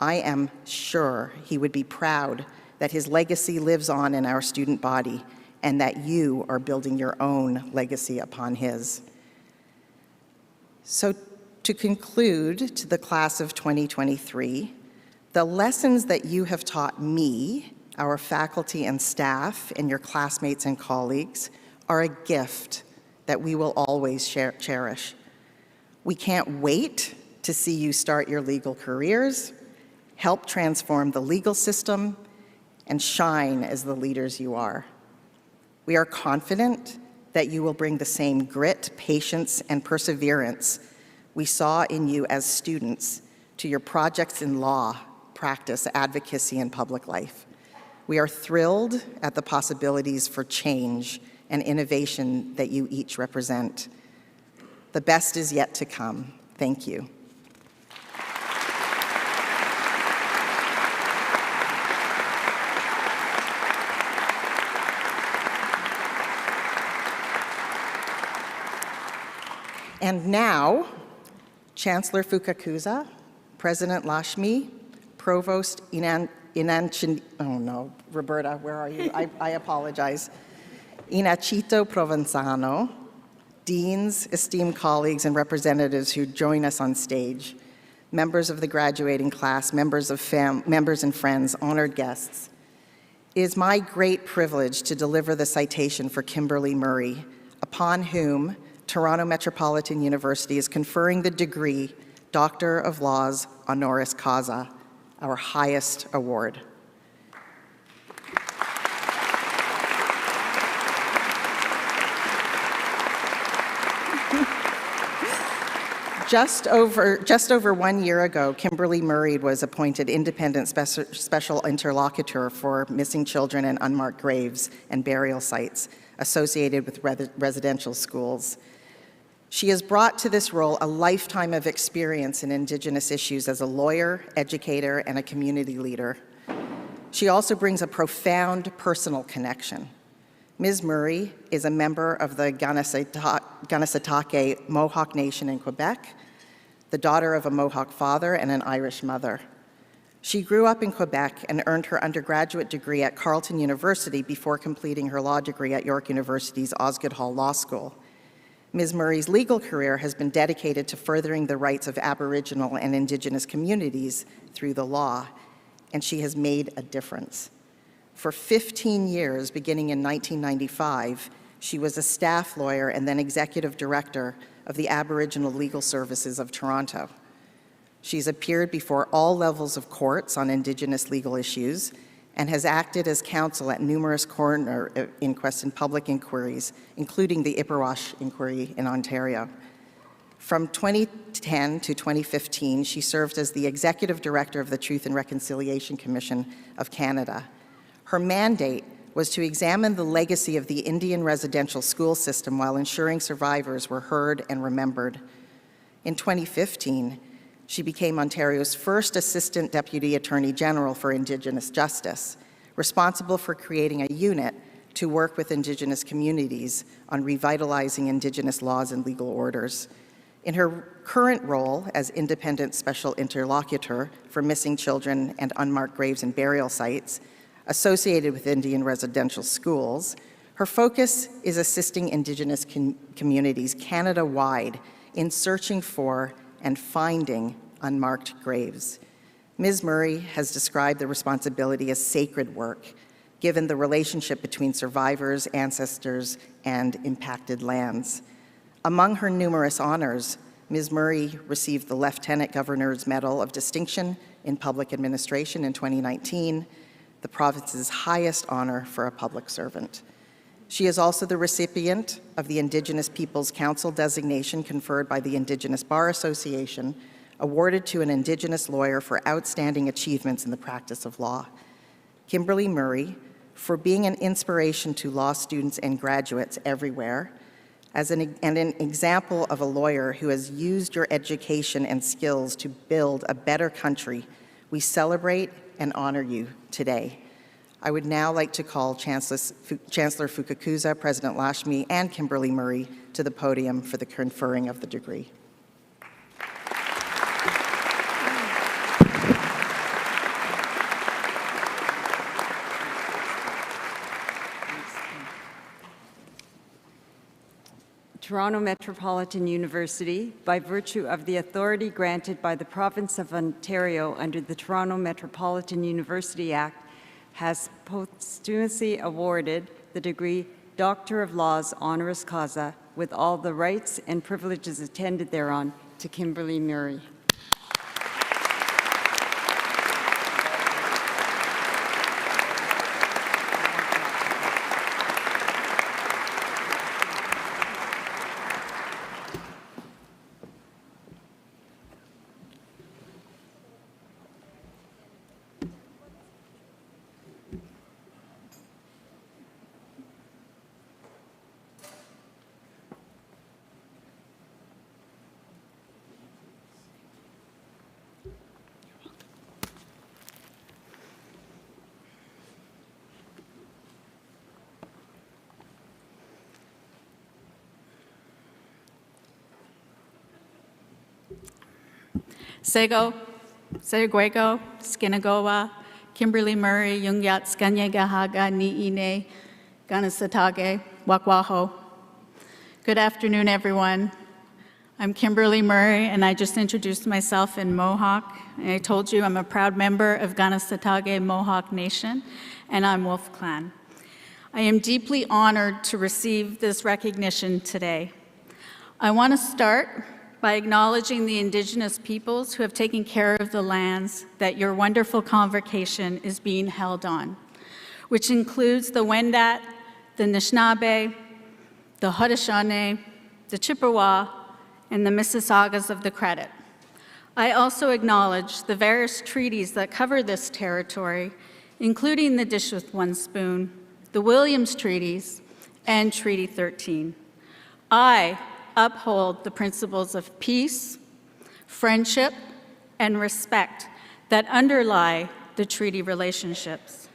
I am sure he would be proud that his legacy lives on in our student body and that you are building your own legacy upon his. So to conclude to the class of 2023, the lessons that you have taught me, our faculty and staff, and your classmates and colleagues are a gift that we will always cherish. We can't wait to see you start your legal careers, help transform the legal system, and shine as the leaders you are. We are confident that you will bring the same grit, patience, and perseverance we saw in you as students to your projects in law, practice, advocacy, and public life. We are thrilled at the possibilities for change and innovation that you each represent. The best is yet to come. Thank you. And now, Chancellor Fukakusa, President Lashmi, Provost Roberta, where are you? I apologize. Inachito Provenzano, deans, esteemed colleagues, and representatives who join us on stage, members of the graduating class, members and friends, honored guests. It is my great privilege to deliver the citation for Kimberly Murray, upon whom Toronto Metropolitan University is conferring the degree Doctor of Laws Honoris Causa, our highest award. Just over 1 year ago, Kimberly Murray was appointed independent special interlocutor for missing children and unmarked graves and burial sites associated with residential schools. She has brought to this role a lifetime of experience in Indigenous issues as a lawyer, educator, and a community leader. She also brings a profound personal connection. Ms. Murray is a member of the Kanesatake Mohawk Nation in Quebec, the daughter of a Mohawk father and an Irish mother. She grew up in Quebec and earned her undergraduate degree at Carleton University before completing her law degree at York University's Osgoode Hall Law School. Ms. Murray's legal career has been dedicated to furthering the rights of Aboriginal and Indigenous communities through the law, and she has made a difference. For 15 years, beginning in 1995, she was a staff lawyer and then executive director of the Aboriginal Legal Services of Toronto. She's appeared before all levels of courts on Indigenous legal issues and has acted as counsel at numerous coroner inquests and public inquiries, including the Ipperwash inquiry in Ontario. From 2010 to 2015, she served as the executive director of the Truth and Reconciliation Commission of Canada. Her mandate was to examine the legacy of the Indian residential school system while ensuring survivors were heard and remembered. In 2015, she became Ontario's first Assistant Deputy Attorney General for Indigenous Justice, responsible for creating a unit to work with Indigenous communities on revitalizing Indigenous laws and legal orders. In her current role as Independent Special Interlocutor for missing children and unmarked graves and burial sites associated with Indian residential schools, her focus is assisting Indigenous communities Canada-wide in searching for and finding unmarked graves. Ms. Murray has described the responsibility as sacred work, given the relationship between survivors, ancestors, and impacted lands. Among her numerous honors, Ms. Murray received the Lieutenant Governor's Medal of Distinction in Public Administration in 2019, the province's highest honor for a public servant. She is also the recipient of the Indigenous Peoples Council designation conferred by the Indigenous Bar Association, awarded to an Indigenous lawyer for outstanding achievements in the practice of law. Kimberly Murray, for being an inspiration to law students and graduates everywhere, and an example of a lawyer who has used your education and skills to build a better country, we celebrate and honor you today. I would now like to call Chancellor Fukakusa, President Lashmi, and Kimberly Murray to the podium for the conferring of the degree. Toronto Metropolitan University, by virtue of the authority granted by the Province of Ontario under the Toronto Metropolitan University Act, has posthumously awarded the degree Doctor of Laws Honoris Causa with all the rights and privileges attended thereon to Kimberly Murray. Sego, Seguego, Skinagowa, Kimberly Murray, Yungyat Skanyega Haga Ni Ine, Ganasatake, Wakwaho. Good afternoon, everyone. I'm Kimberly Murray, and I just introduced myself in Mohawk. And I told you I'm a proud member of Kanesatake Mohawk Nation, and I'm Wolf Clan. I am deeply honored to receive this recognition today. I want to start by acknowledging the Indigenous peoples who have taken care of the lands that your wonderful convocation is being held on, which includes the Wendat, the Anishinaabe, the Haudenosaunee, the Chippewa, and the Mississaugas of the Credit. I also acknowledge the various treaties that cover this territory, including the Dish with One Spoon, the Williams Treaties, and Treaty 13. I uphold the principles of peace, friendship, and respect that underlie the treaty relationships.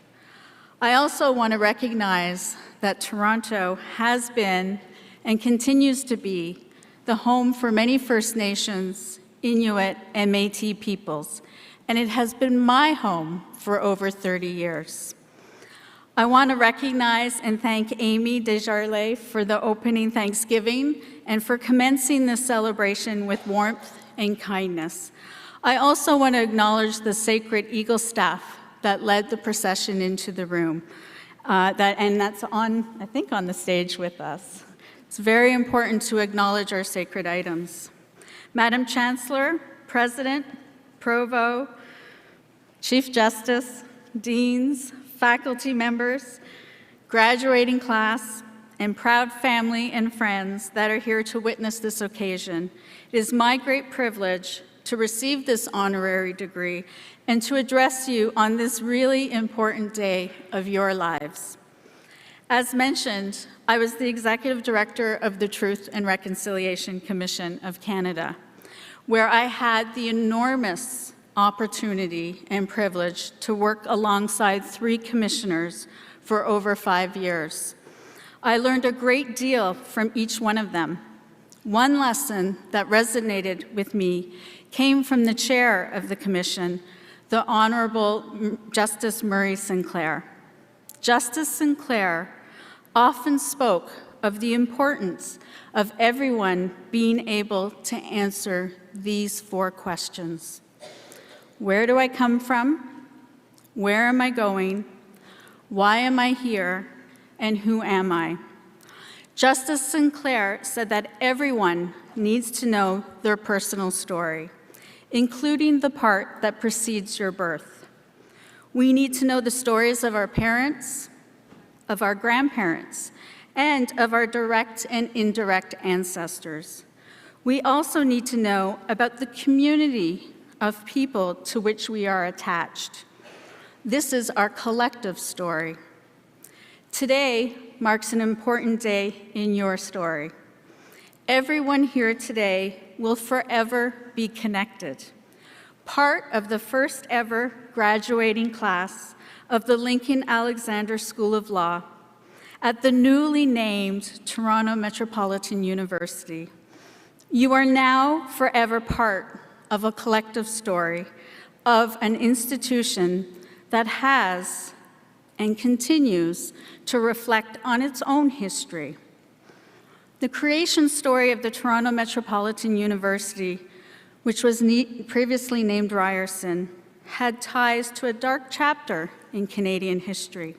I also want to recognize that Toronto has been and continues to be the home for many First Nations, Inuit, and Métis peoples, and it has been my home for over 30 years. I want to recognize and thank Amy Desjardins for the opening Thanksgiving and for commencing this celebration with warmth and kindness. I also want to acknowledge the Sacred Eagle staff that led the procession into the room, and that's on, I think, on the stage with us. It's very important to acknowledge our sacred items. Madam Chancellor, President, Provost, Chief Justice, Deans, faculty members, graduating class, and proud family and friends that are here to witness this occasion. It is my great privilege to receive this honorary degree and to address you on this really important day of your lives. As mentioned, I was the Executive Director of the Truth and Reconciliation Commission of Canada, where I had the enormous opportunity and privilege to work alongside 3 commissioners for over 5 years. I learned a great deal from each one of them. One lesson that resonated with me came from the chair of the commission, the Honorable Justice Murray Sinclair. Justice Sinclair often spoke of the importance of everyone being able to answer these 4 questions. Where do I come from? Where am I going? Why am I here? And who am I? Justice Sinclair said that everyone needs to know their personal story, including the part that precedes your birth. We need to know the stories of our parents, of our grandparents, and of our direct and indirect ancestors. We also need to know about the community of people to which we are attached. This is our collective story. Today marks an important day in your story. Everyone here today will forever be connected. Part of the first ever graduating class of the Lincoln Alexander School of Law at the newly named Toronto Metropolitan University. You are now forever part of a collective story of an institution that has and continues to reflect on its own history. The creation story of the Toronto Metropolitan University, which was previously named Ryerson, had ties to a dark chapter in Canadian history.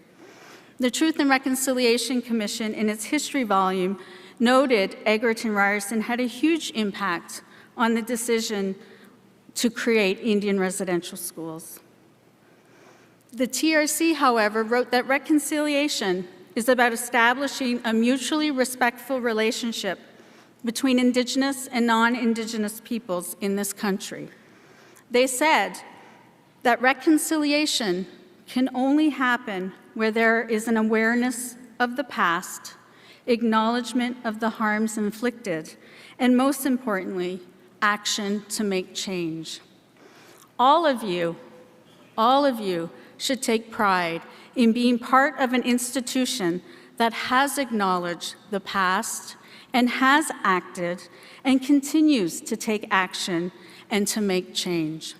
The Truth and Reconciliation Commission, in its history volume, noted Egerton Ryerson had a huge impact on the decision to create Indian residential schools. The TRC, however, wrote that reconciliation is about establishing a mutually respectful relationship between Indigenous and non-Indigenous peoples in this country. They said that reconciliation can only happen where there is an awareness of the past, acknowledgement of the harms inflicted, and most importantly, action to make change. All of you should take pride in being part of an institution that has acknowledged the past and has acted and continues to take action and to make change.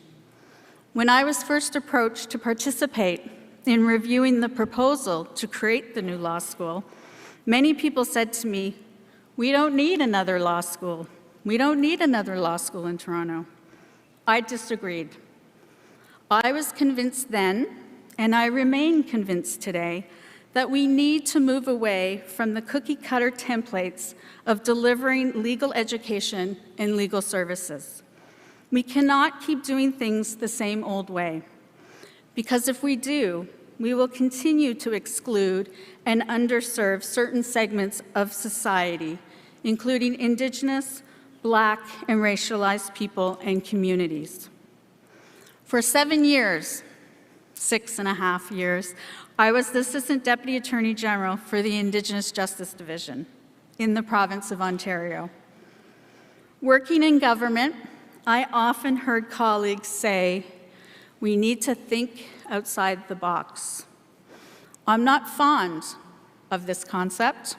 When I was first approached to participate in reviewing the proposal to create the new law school, Many people said to me, "We don't need another law school. We don't need another law school in Toronto." I disagreed. I was convinced then, and I remain convinced today, that we need to move away from the cookie-cutter templates of delivering legal education and legal services. We cannot keep doing things the same old way, because if we do, we will continue to exclude and underserve certain segments of society, including Indigenous, Black, and racialized people and communities. For 7 years, 6.5 years, I was the Assistant Deputy Attorney General for the Indigenous Justice Division in the province of Ontario. Working in government, I often heard colleagues say, "We need to think outside the box." I'm not fond of this concept,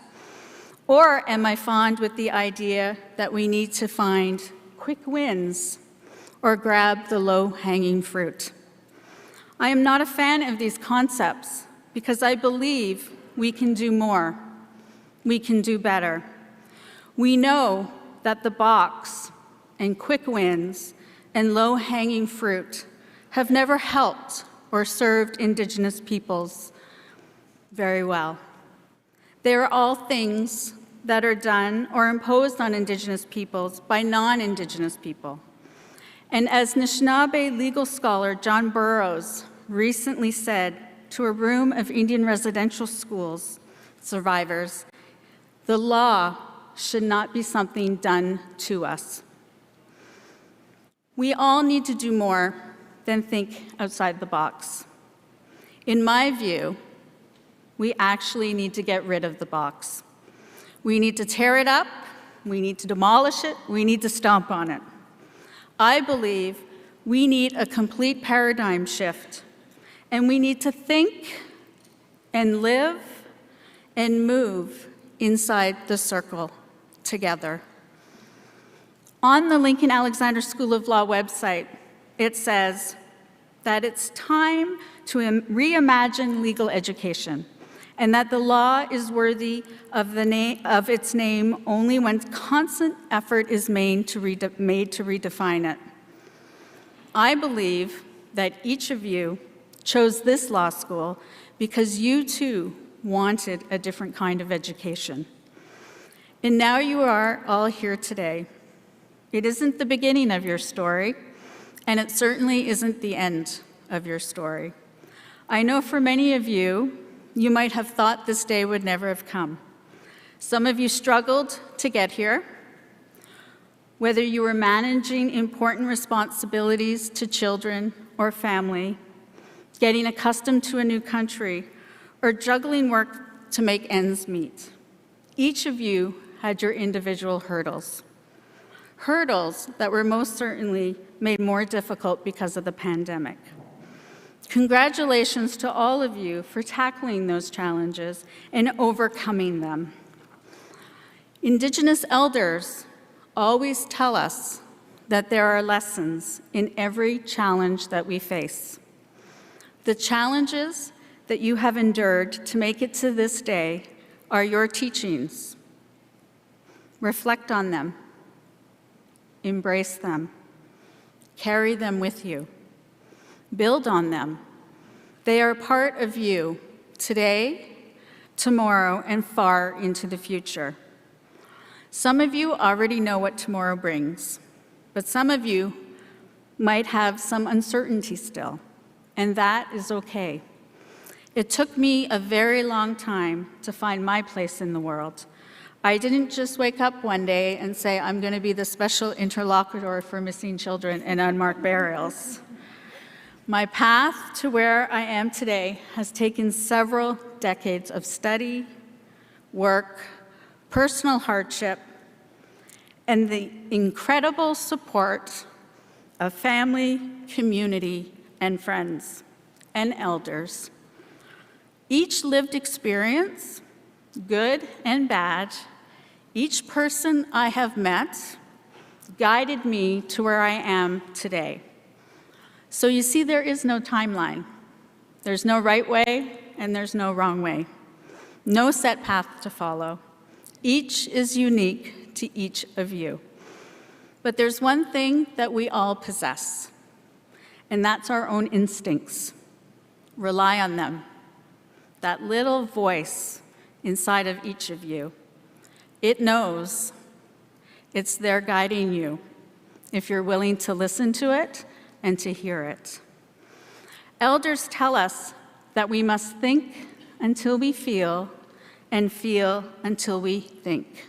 or am I fond with the idea that we need to find quick wins or grab the low-hanging fruit? I am not a fan of these concepts because I believe we can do more. We can do better. We know that the box and quick wins and low-hanging fruit have never helped or served Indigenous peoples very well. They are all things that are done or imposed on Indigenous peoples by non-Indigenous people. And as Anishinaabe legal scholar John Burroughs recently said to a room of Indian residential schools survivors, the law should not be something done to us. We all need to do more than think outside the box. In my view, we actually need to get rid of the box. We need to tear it up, we need to demolish it, we need to stomp on it. I believe we need a complete paradigm shift, and we need to think and live and move inside the circle together. On the Lincoln Alexander School of Law website, it says that it's time to reimagine legal education, and that the law is worthy of its name only when constant effort is made to redefine it. I believe that each of you chose this law school because you too wanted a different kind of education. And now you are all here today. It isn't the beginning of your story, and it certainly isn't the end of your story. I know for many of you, you might have thought this day would never have come. Some of you struggled to get here, whether you were managing important responsibilities to children or family, getting accustomed to a new country, or juggling work to make ends meet. Each of you had your individual hurdles. Hurdles that were most certainly made more difficult because of the pandemic. Congratulations to all of you for tackling those challenges and overcoming them. Indigenous elders always tell us that there are lessons in every challenge that we face. The challenges that you have endured to make it to this day are your teachings. Reflect on them, embrace them, carry them with you. Build on them. They are part of you today, tomorrow, and far into the future. Some of you already know what tomorrow brings, but some of you might have some uncertainty still, and that is okay. It took me a very long time to find my place in the world. I didn't just wake up one day and say, I'm going to be the special interlocutor for missing children and unmarked burials. My path to where I am today has taken several decades of study, work, personal hardship, and the incredible support of family, community, and friends, and elders. Each lived experience, good and bad, each person I have met guided me to where I am today. So you see, there is no timeline. There's no right way, and there's no wrong way. no set path to follow. Each is unique to each of you. But there's one thing that we all possess, and that's our own instincts. Rely on them. That little voice inside of each of you. It knows. It's there guiding you, if you're willing to listen to it and to hear it. Elders tell us that we must think until we feel, and feel until we think.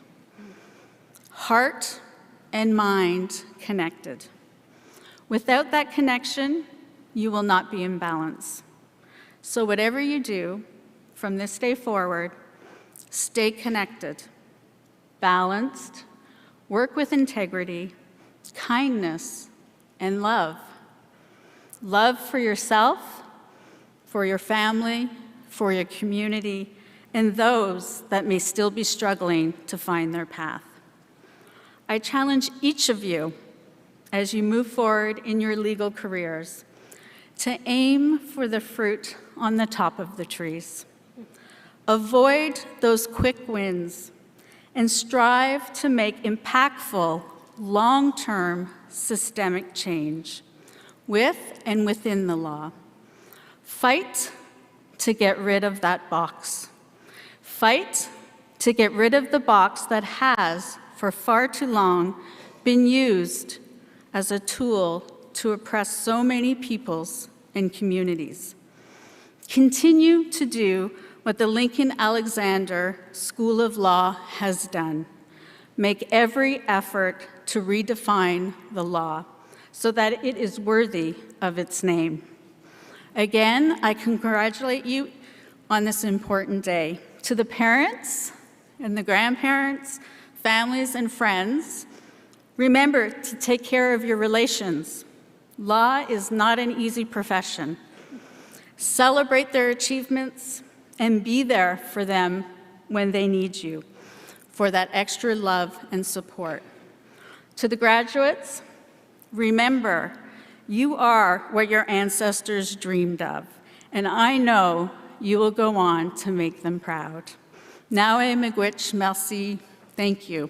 Heart and mind connected. Without that connection, you will not be in balance. So whatever you do from this day forward, stay connected, balanced, work with integrity, kindness, and love. Love for yourself, for your family, for your community, and those that may still be struggling to find their path. I challenge each of you, as you move forward in your legal careers, to aim for the fruit on the top of the trees. Avoid those quick wins and strive to make impactful, long-term systemic change with and within the law. Fight to get rid of that box. Fight to get rid of the box that has, for far too long, been used as a tool to oppress so many peoples and communities. Continue to do what the Lincoln Alexander School of Law has done. Make every effort to redefine the law so that it is worthy of its name. Again, I congratulate you on this important day. To the parents and the grandparents, families and friends, remember to take care of your relations. Law is not an easy profession. Celebrate their achievements and be there for them when they need you, for that extra love and support. To the graduates, remember, you are what your ancestors dreamed of, and I know you will go on to make them proud. Nawe miigwech, merci, thank you.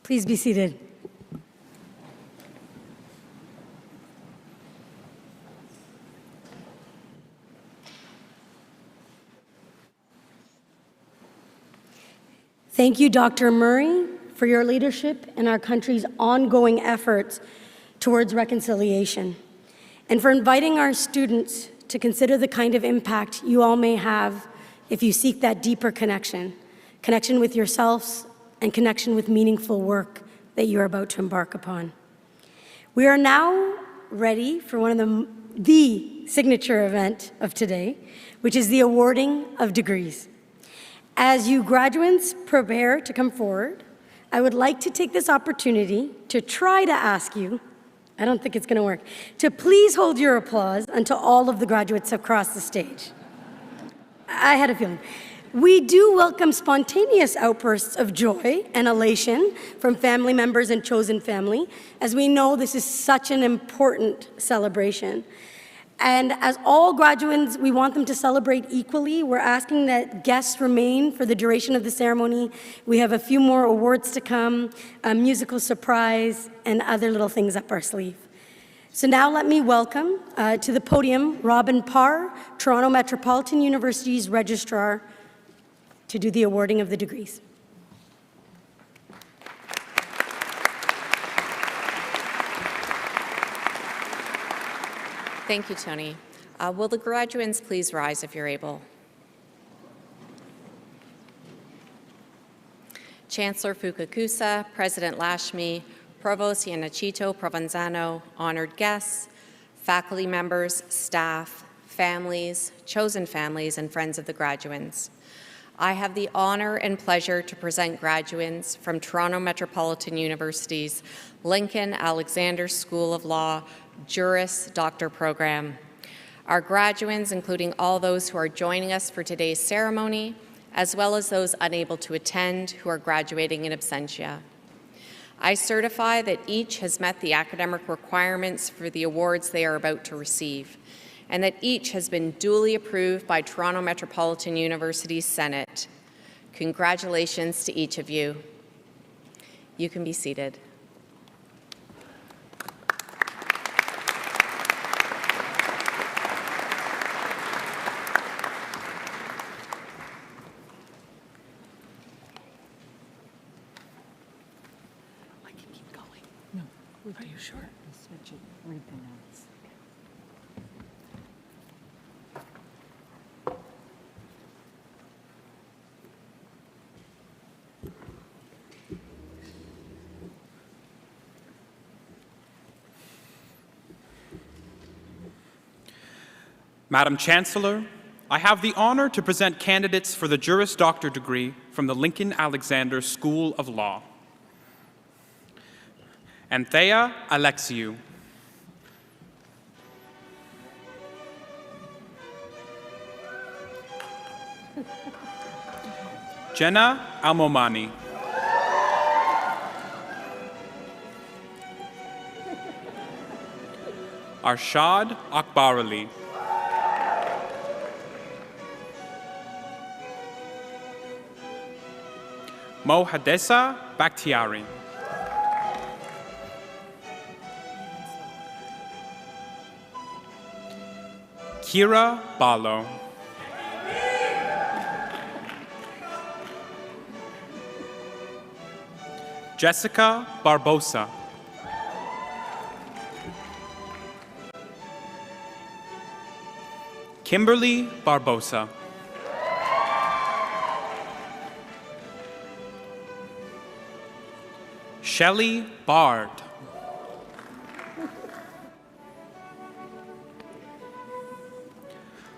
Please be seated. Thank you, Dr. Murray, for your leadership in our country's ongoing efforts towards reconciliation, and for inviting our students to consider the kind of impact you all may have if you seek that deeper connection with yourselves and connection with meaningful work that you're about to embark upon. We are now ready for one of the signature event of today, which is the awarding of degrees. As you graduates prepare to come forward, I would like to take this opportunity to try to ask you, I don't think it's going to work, to please hold your applause until all of the graduates have crossed the stage. I had a feeling. We do welcome spontaneous outbursts of joy and elation from family members and chosen family, as we know this is such an important celebration. And as all graduates, we want them to celebrate equally. We're asking that guests remain for the duration of the ceremony. We have a few more awards to come, a musical surprise, and other little things up our sleeve. So now let me welcome to the podium Robin Parr, Toronto Metropolitan University's Registrar, to do the awarding of the degrees. Thank you, Tony. Will the graduands please rise if you're able? Chancellor Fukakusa, President Lashmi, Provost Yanachito Provenzano, honored guests, faculty members, staff, families, chosen families, and friends of the graduands. I have the honor and pleasure to present graduands from Toronto Metropolitan University's Lincoln Alexander School of Law Juris Doctor program. Our graduands, including all those who are joining us for today's ceremony, as well as those unable to attend who are graduating in absentia. I certify that each has met the academic requirements for the awards they are about to receive, and that each has been duly approved by Toronto Metropolitan University's Senate. Congratulations to each of you. You can be seated. Are you sure? We'll switch it, repronounce. Madam Chancellor, I have the honor to present candidates for the Juris Doctor degree from the Lincoln Alexander School of Law. Anthea Alexiou. Jenna Almomani. Arshad Akbarali. Mohadessa Bakhtiari. Kira Balo. Jessica Barbosa. Kimberly Barbosa. Shelley Bard.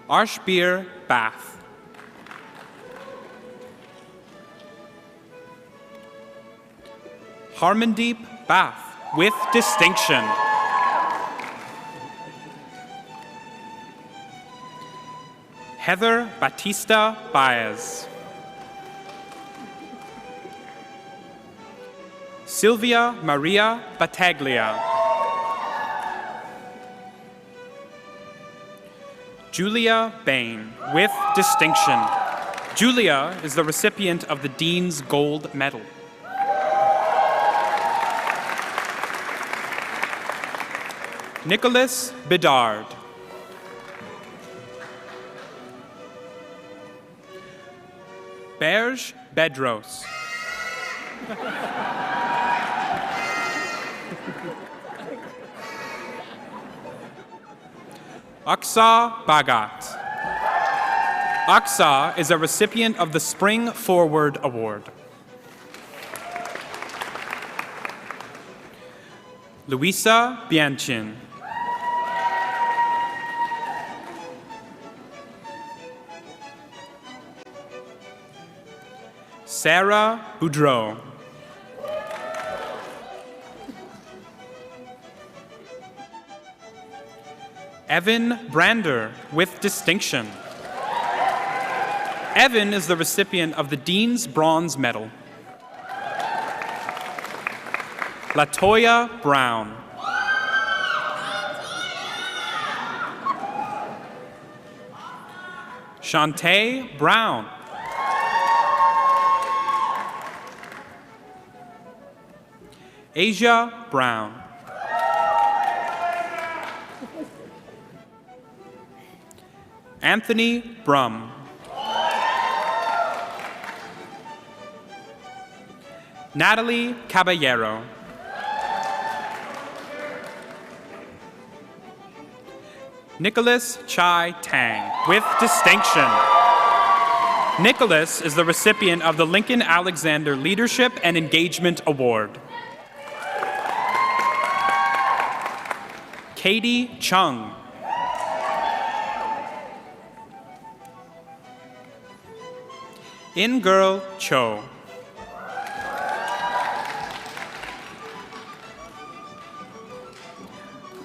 Arshbir Bath. Harmandeep Bath with distinction. Heather Batista Baez. Sylvia Maria Battaglia. Julia Bain with distinction. Julia is the recipient of the Dean's Gold Medal. Nicholas Bedard. Berge Bedros. Aksa Bhagat. Aksa is a recipient of the Spring Forward Award. Luisa Bianchin. Sarah Boudreau. Evan Brander with distinction. Evan is the recipient of the Dean's Bronze Medal. Latoya Brown. Shantae Brown. Asia Brown. Anthony Brum. Natalie Caballero. Nicholas Chai Tang with distinction. Nicholas is the recipient of the Lincoln Alexander Leadership and Engagement Award. Katie Chung. In-Girl Cho.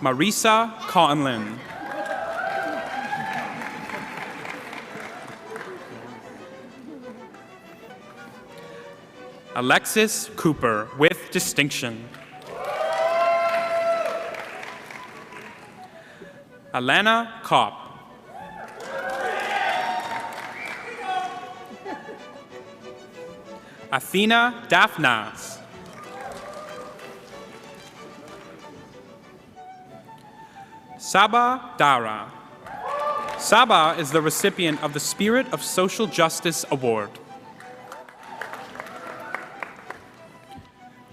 Marisa Conlin. Alexis Cooper with distinction. Alana Kopp. Athena Daphnas. Saba Dara. Saba is the recipient of the Spirit of Social Justice Award.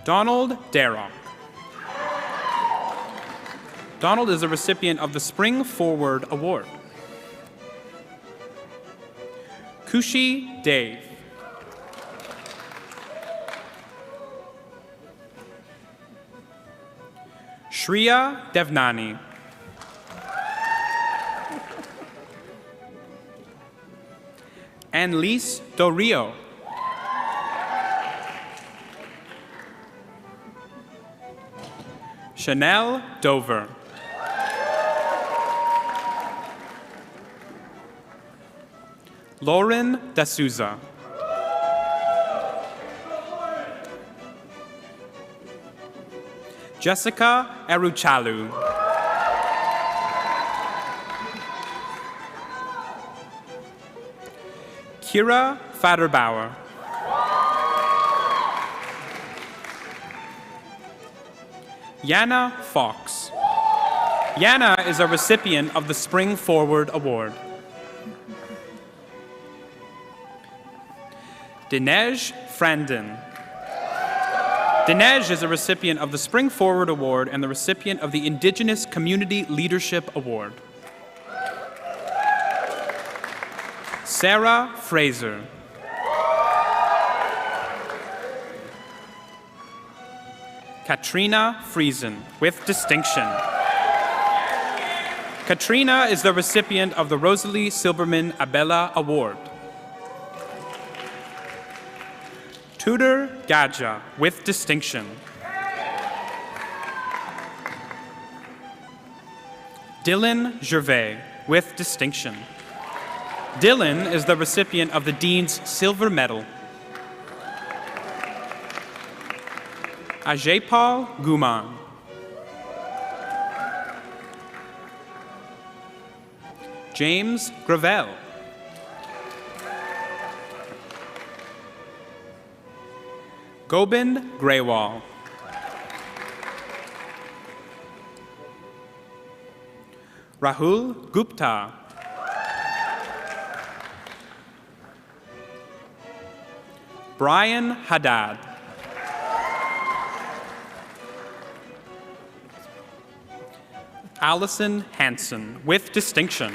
Donald Darroch. Donald is the recipient of the Spring Forward Award. Kushi Dave. Shreya Devnani. Annalise Del Rio. Chanel Dover. Lauren D'Souza. Jessica Eruchalu. Kira Faderbauer. Yana Fox. Yana is a recipient of the Spring Forward Award. Dinesh Frandon. Dinesh is a recipient of the Spring Forward Award and the recipient of the Indigenous Community Leadership Award. Sarah Fraser. Katrina Friesen with distinction. Katrina is the recipient of the Rosalie Silberman Abella Award. Tudor Gadja with distinction. Dylan Gervais with distinction. Dylan is the recipient of the Dean's Silver Medal. Ajaypal Guman. James Gravel. Gobind Graywal. Rahul Gupta. Brian Haddad. Allison Hansen, with distinction.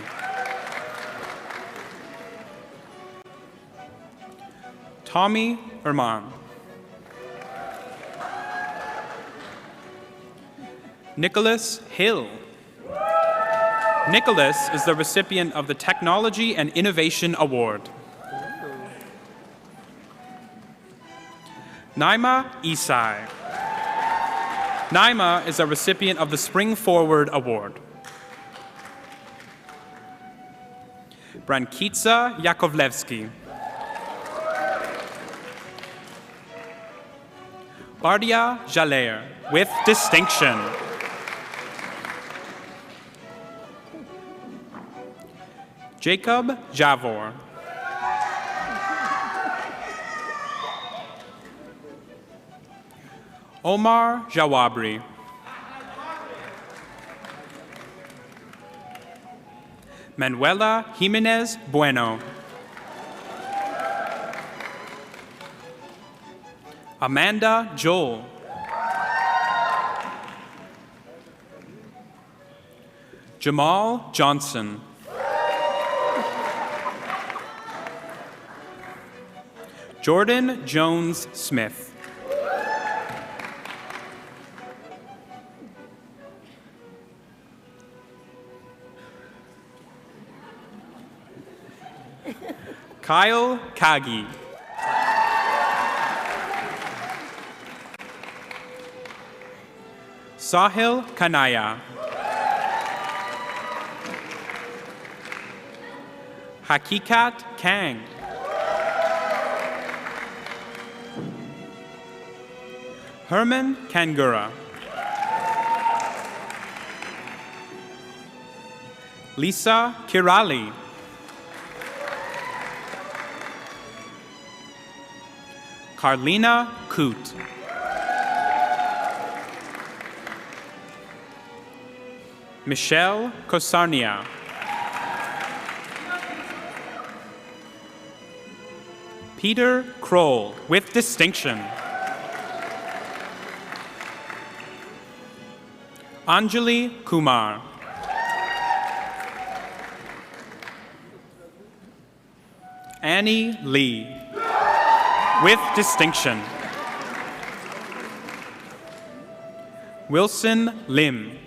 Tommy Erman. Nicholas Hill. Nicholas is the recipient of the Technology and Innovation Award. Naima Isai. Naima is a recipient of the Spring Forward Award. Brankitsa Yakovlevsky. Bardia Jalert, with distinction. Jacob Javor. Omar Jawabri. Manuela Jimenez Bueno. Amanda Joel. Jamal Johnson. Jordan Jones Smith. Kyle Kagi. Sahil Kanaya. Hakikat Kang. Herman Kangura. Lisa Kirali. Carlina Coot. Michelle Kosarnia. Peter Kroll, with distinction. Anjali Kumar. Annie Lee, with distinction. Wilson Lim.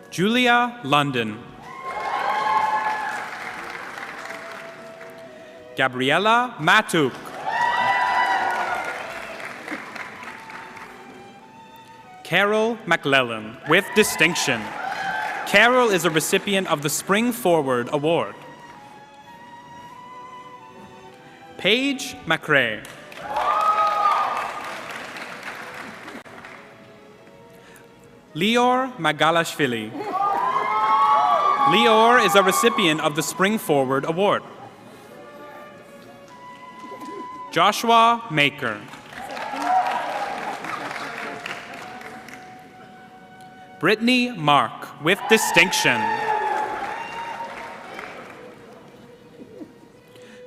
Julia London. Gabriela Matuk. Carol McLellan, with distinction. Carol is a recipient of the Spring Forward Award. Paige McRae. Lior Magalashvili. Lior is a recipient of the Spring Forward Award. Joshua Maker. Brittany Mark, with distinction.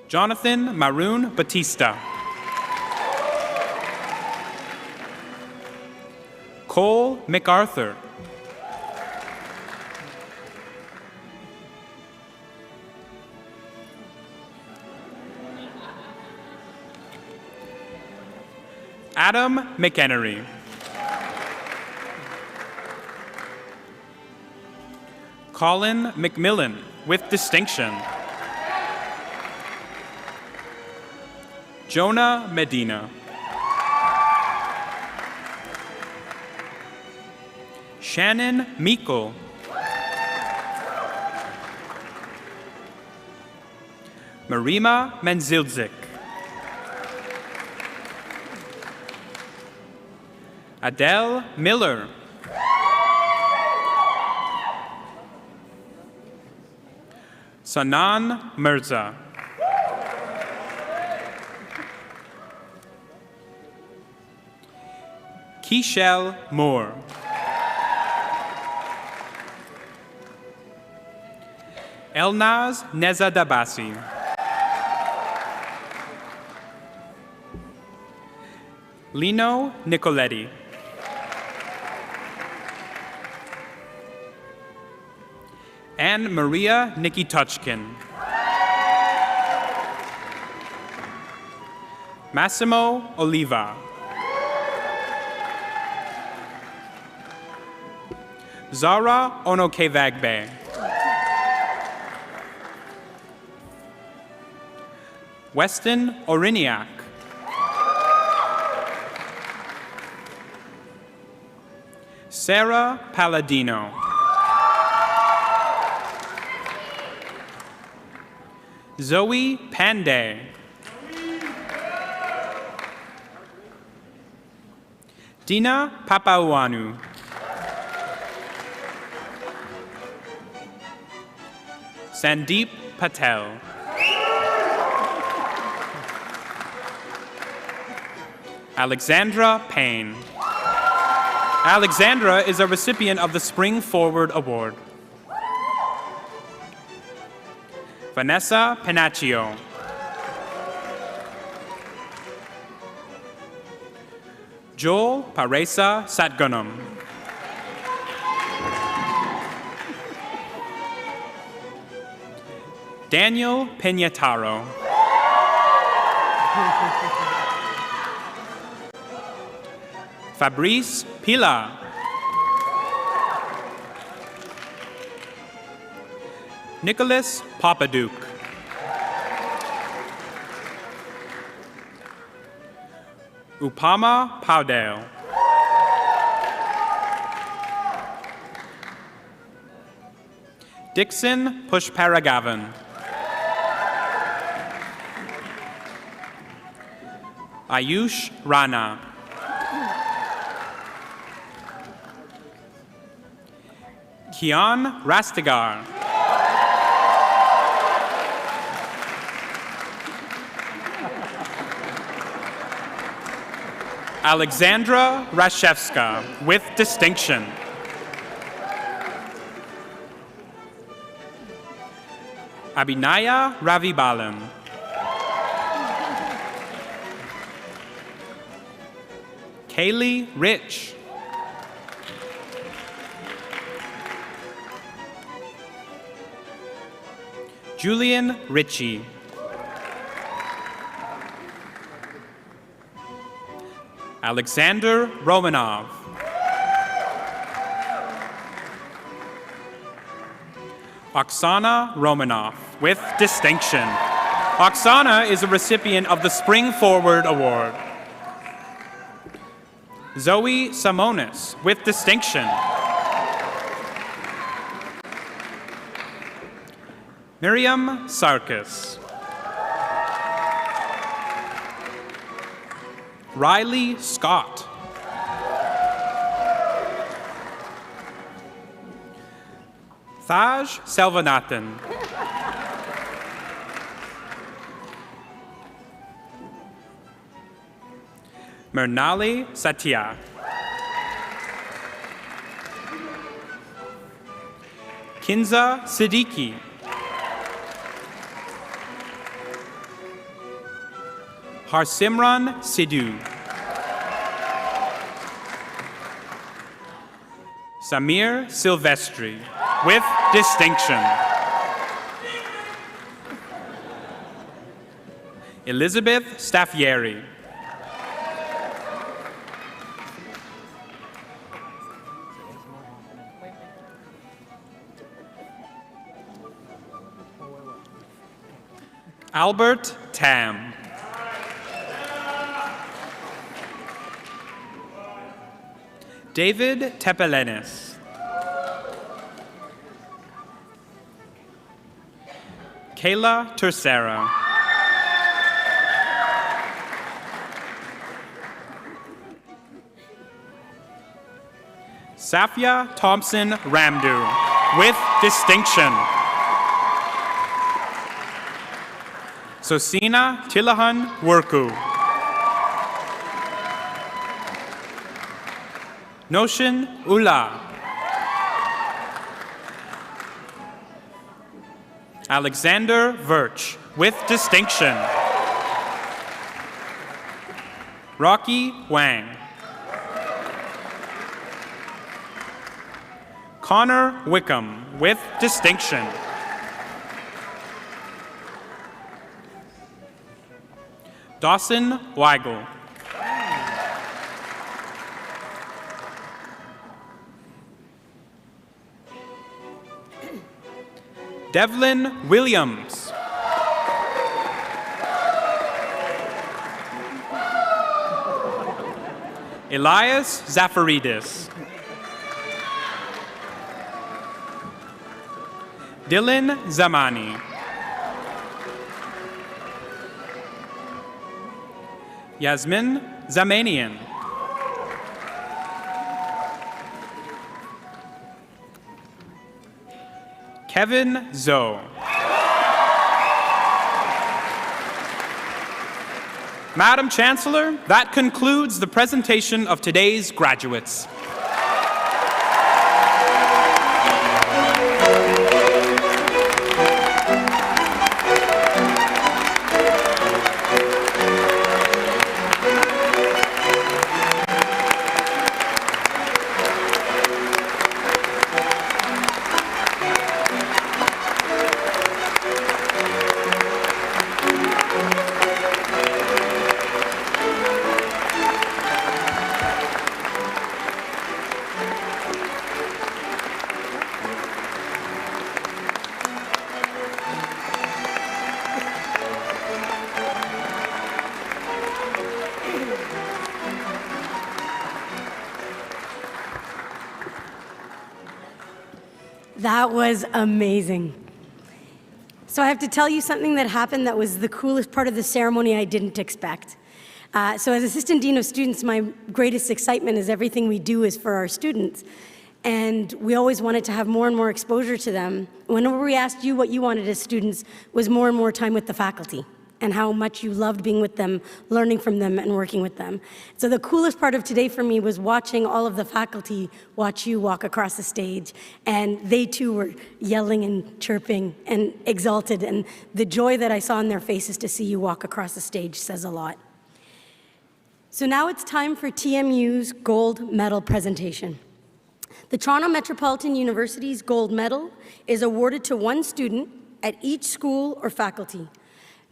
Jonathan Maroon Batista. Cole MacArthur. Adam McHenry. Colin McMillan, with distinction. Jonah Medina. Shannon Meikle. Marima Menzilzik. Adele Miller. Sanan Mirza. Kishel Moore. Elnaz Nezadabasi. Lino Nicoletti. Anne Maria Nikituchkin. Massimo Oliva. Zara Onokevagbe. Weston Oriniak. Sarah Palladino. Zoe Panday. Dina Papauanu. Sandeep Patel. Alexandra Payne. Alexandra is a recipient of the Spring Forward Award. Vanessa Panaccio. Joel Paresa Satgunam. Daniel Piñataro. Fabrice Pila. Nicholas Papaduke. Upama Powdale. Dixon Pushparagavan. Ayush Rana. Kian Rastigar. Alexandra Rashevska with distinction. Abhinaya Ravibalan. Kaylee Rich. Julian Ritchie. Alexander Romanov. Oksana Romanov with distinction. Oksana is a recipient of the Spring Forward Award. Zoe Samonis with distinction. Miriam Sarkis. Riley Scott. Thaj Selvanathan. Mernali Satya. Kinza Siddiqui. Harsimran Sidhu. Samir Silvestri with distinction. Elizabeth Staffieri. Albert Tam. David Tepelenis. Kayla Tercera. Safia Thompson Ramdu with distinction. Sosina Tilahan Worku. Notion Ula. Alexander Virch, with distinction. Rocky Wang. Connor Wickham, with distinction. Dawson Weigel. Devlin Williams. Elias Zafaridis. Dylan Zamani. Yasmin Zamanian. Kevin Zoe. Madam Chancellor, that concludes the presentation of today's graduates. That was amazing. So I have to tell you something that happened that was the coolest part of the ceremony I didn't expect. So as Assistant Dean of Students, my greatest excitement is everything we do is for our students. And we always wanted to have more and more exposure to them. Whenever we asked you what you wanted as students was more and more time with the faculty and how much you loved being with them, learning from them, and working with them. So the coolest part of today for me was watching all of the faculty watch you walk across the stage, and they too were yelling and chirping and exalted, and the joy that I saw on their faces to see you walk across the stage says a lot. So now it's time for TMU's gold medal presentation. The Toronto Metropolitan University's gold medal is awarded to one student at each school or faculty.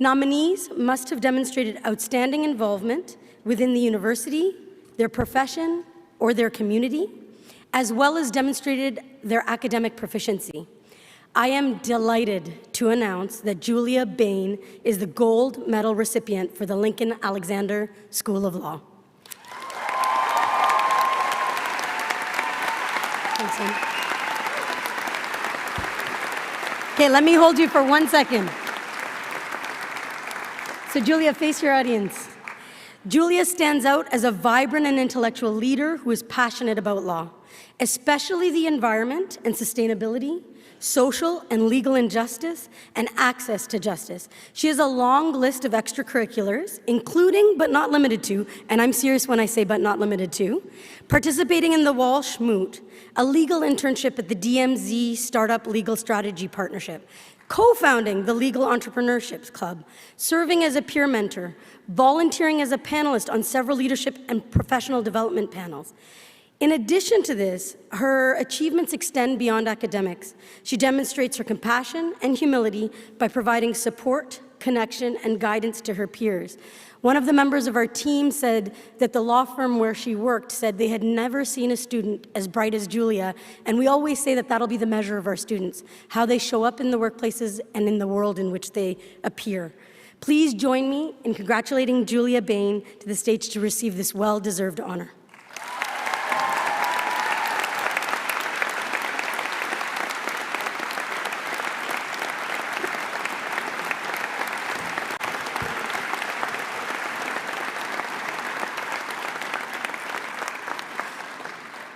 Nominees must have demonstrated outstanding involvement within the university, their profession, or their community, as well as demonstrated their academic proficiency. I am delighted to announce that Julia Bain is the gold medal recipient for the Lincoln Alexander School of Law. Thanks, Sam. Okay, let me hold you for 1 second. So Julia, face your audience. Julia stands out as a vibrant and intellectual leader who is passionate about law, especially the environment and sustainability, social and legal injustice, and access to justice. She has a long list of extracurriculars, including but not limited to, and I'm serious when I say but not limited to, participating in the Walsh Moot, a legal internship at the DMZ Startup Legal Strategy Partnership, co-founding the Legal Entrepreneurship Club, serving as a peer mentor, volunteering as a panelist on several leadership and professional development panels. In addition to this, her achievements extend beyond academics. She demonstrates her compassion and humility by providing support, connection, and guidance to her peers. One of the members of our team said that the law firm where she worked said they had never seen a student as bright as Julia, and we always say that that'll be the measure of our students, how they show up in the workplaces and in the world in which they appear. Please join me in congratulating Julia Bain to the stage to receive this well-deserved honor.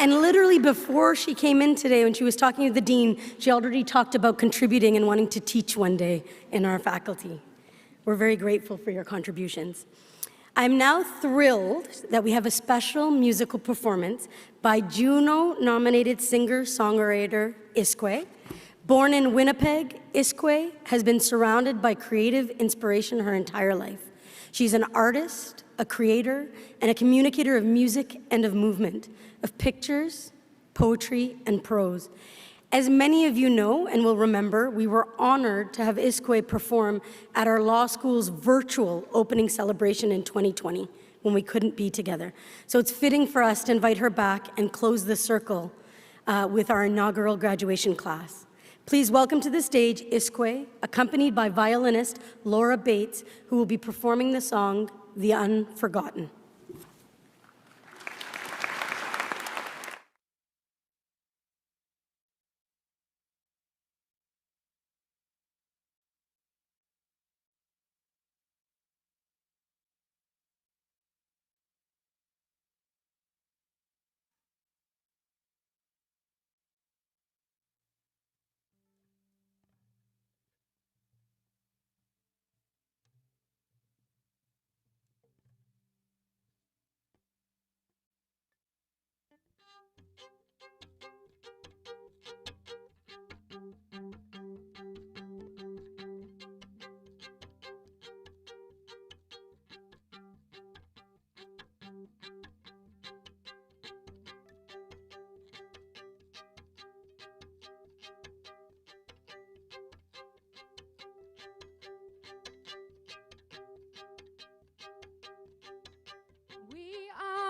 And literally before she came in today, when she was talking to the dean, she already talked about contributing and wanting to teach one day in our faculty. We're very grateful for your contributions. I'm now thrilled that we have a special musical performance by Juno-nominated singer-songwriter Isque. Born in Winnipeg, Isque has been surrounded by creative inspiration her entire life. She's an artist, a creator, and a communicator of music and of movement, of pictures, poetry, and prose. As many of you know and will remember, we were honored to have Isque perform at our law school's virtual opening celebration in 2020 when we couldn't be together. So it's fitting for us to invite her back and close the circle with our inaugural graduation class. Please welcome to the stage Isque, accompanied by violinist Laura Bates, who will be performing the song, The Unforgotten.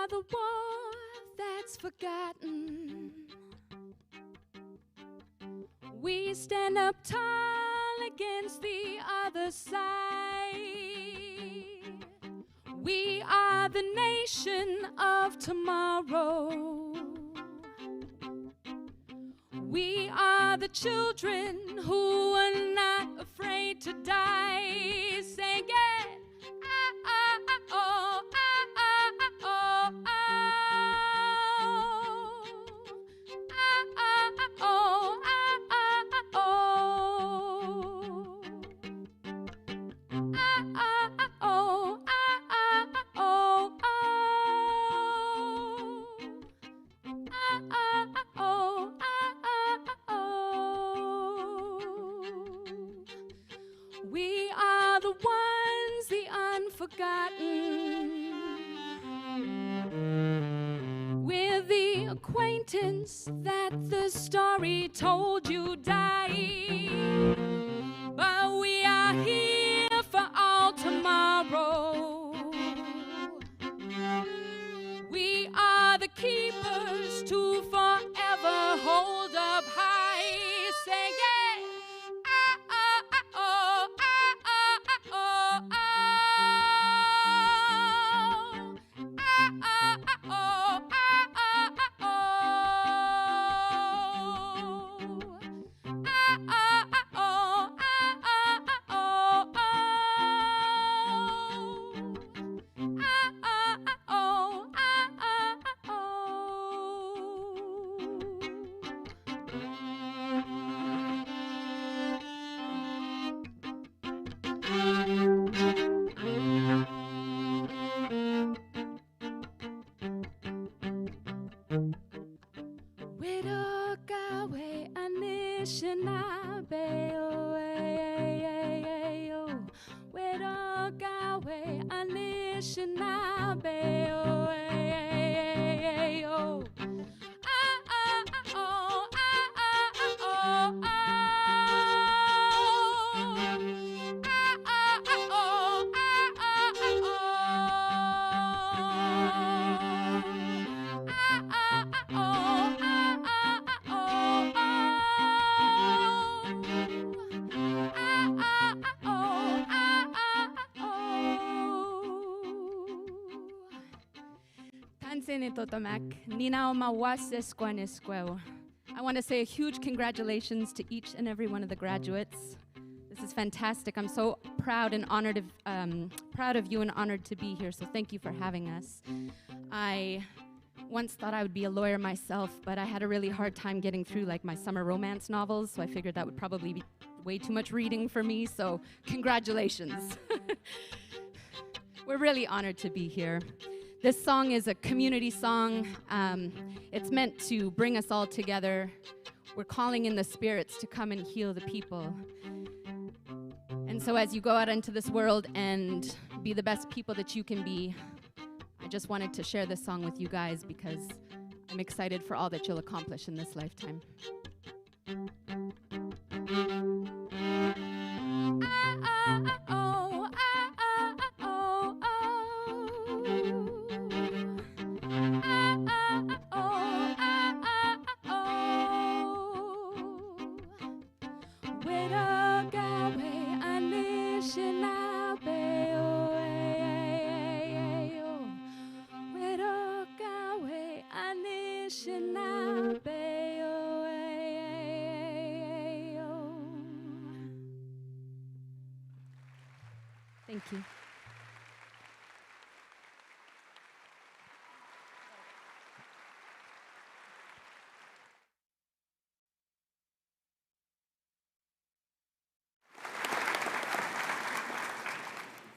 The war that's forgotten. We stand up tall against the other side. We are the nation of tomorrow. We are the children who are not afraid to die. Sing it. We are the ones, the unforgotten. We're the acquaintance that the story told you died. But we are here for all tomorrow. We are the keepers to forever hold up high. Sing it. I want to say a huge congratulations to each and every one of the graduates. This is fantastic. I'm so proud and honored of you and honored to be here, so thank you for having us. I once thought I would be a lawyer myself, but I had a really hard time getting through like my summer romance novels, so I figured that would probably be way too much reading for me, so congratulations. We're really honored to be here. This song is a community song. It's meant to bring us all together. We're calling in the spirits to come and heal the people. And so as you go out into this world and be the best people that you can be, I just wanted to share this song with you guys because I'm excited for all that you'll accomplish in this lifetime. Thank you.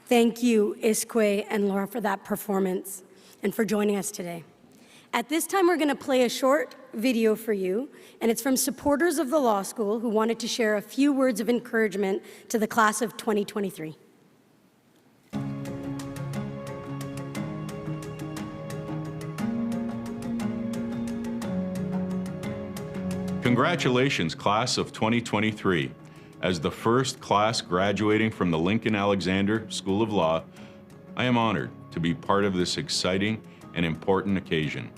Thank you, Isque and Laura, for that performance and for joining us today. At this time, we're going to play a short video for you, and it's from supporters of the law school who wanted to share a few words of encouragement to the class of 2023. Congratulations, class of 2023. As the first class graduating from the Lincoln Alexander School of Law, I am honored to be part of this exciting and important occasion.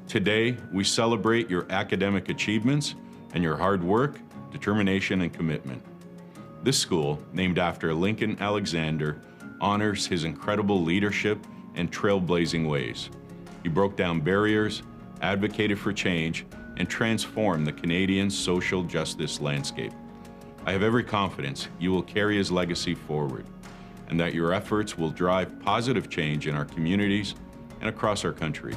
Today, we celebrate your academic achievements and your hard work, determination, and commitment. This school, named after Lincoln Alexander, honors his incredible leadership and trailblazing ways. He broke down barriers, advocated for change, and transformed the Canadian social justice landscape. I have every confidence you will carry his legacy forward and that your efforts will drive positive change in our communities and across our country.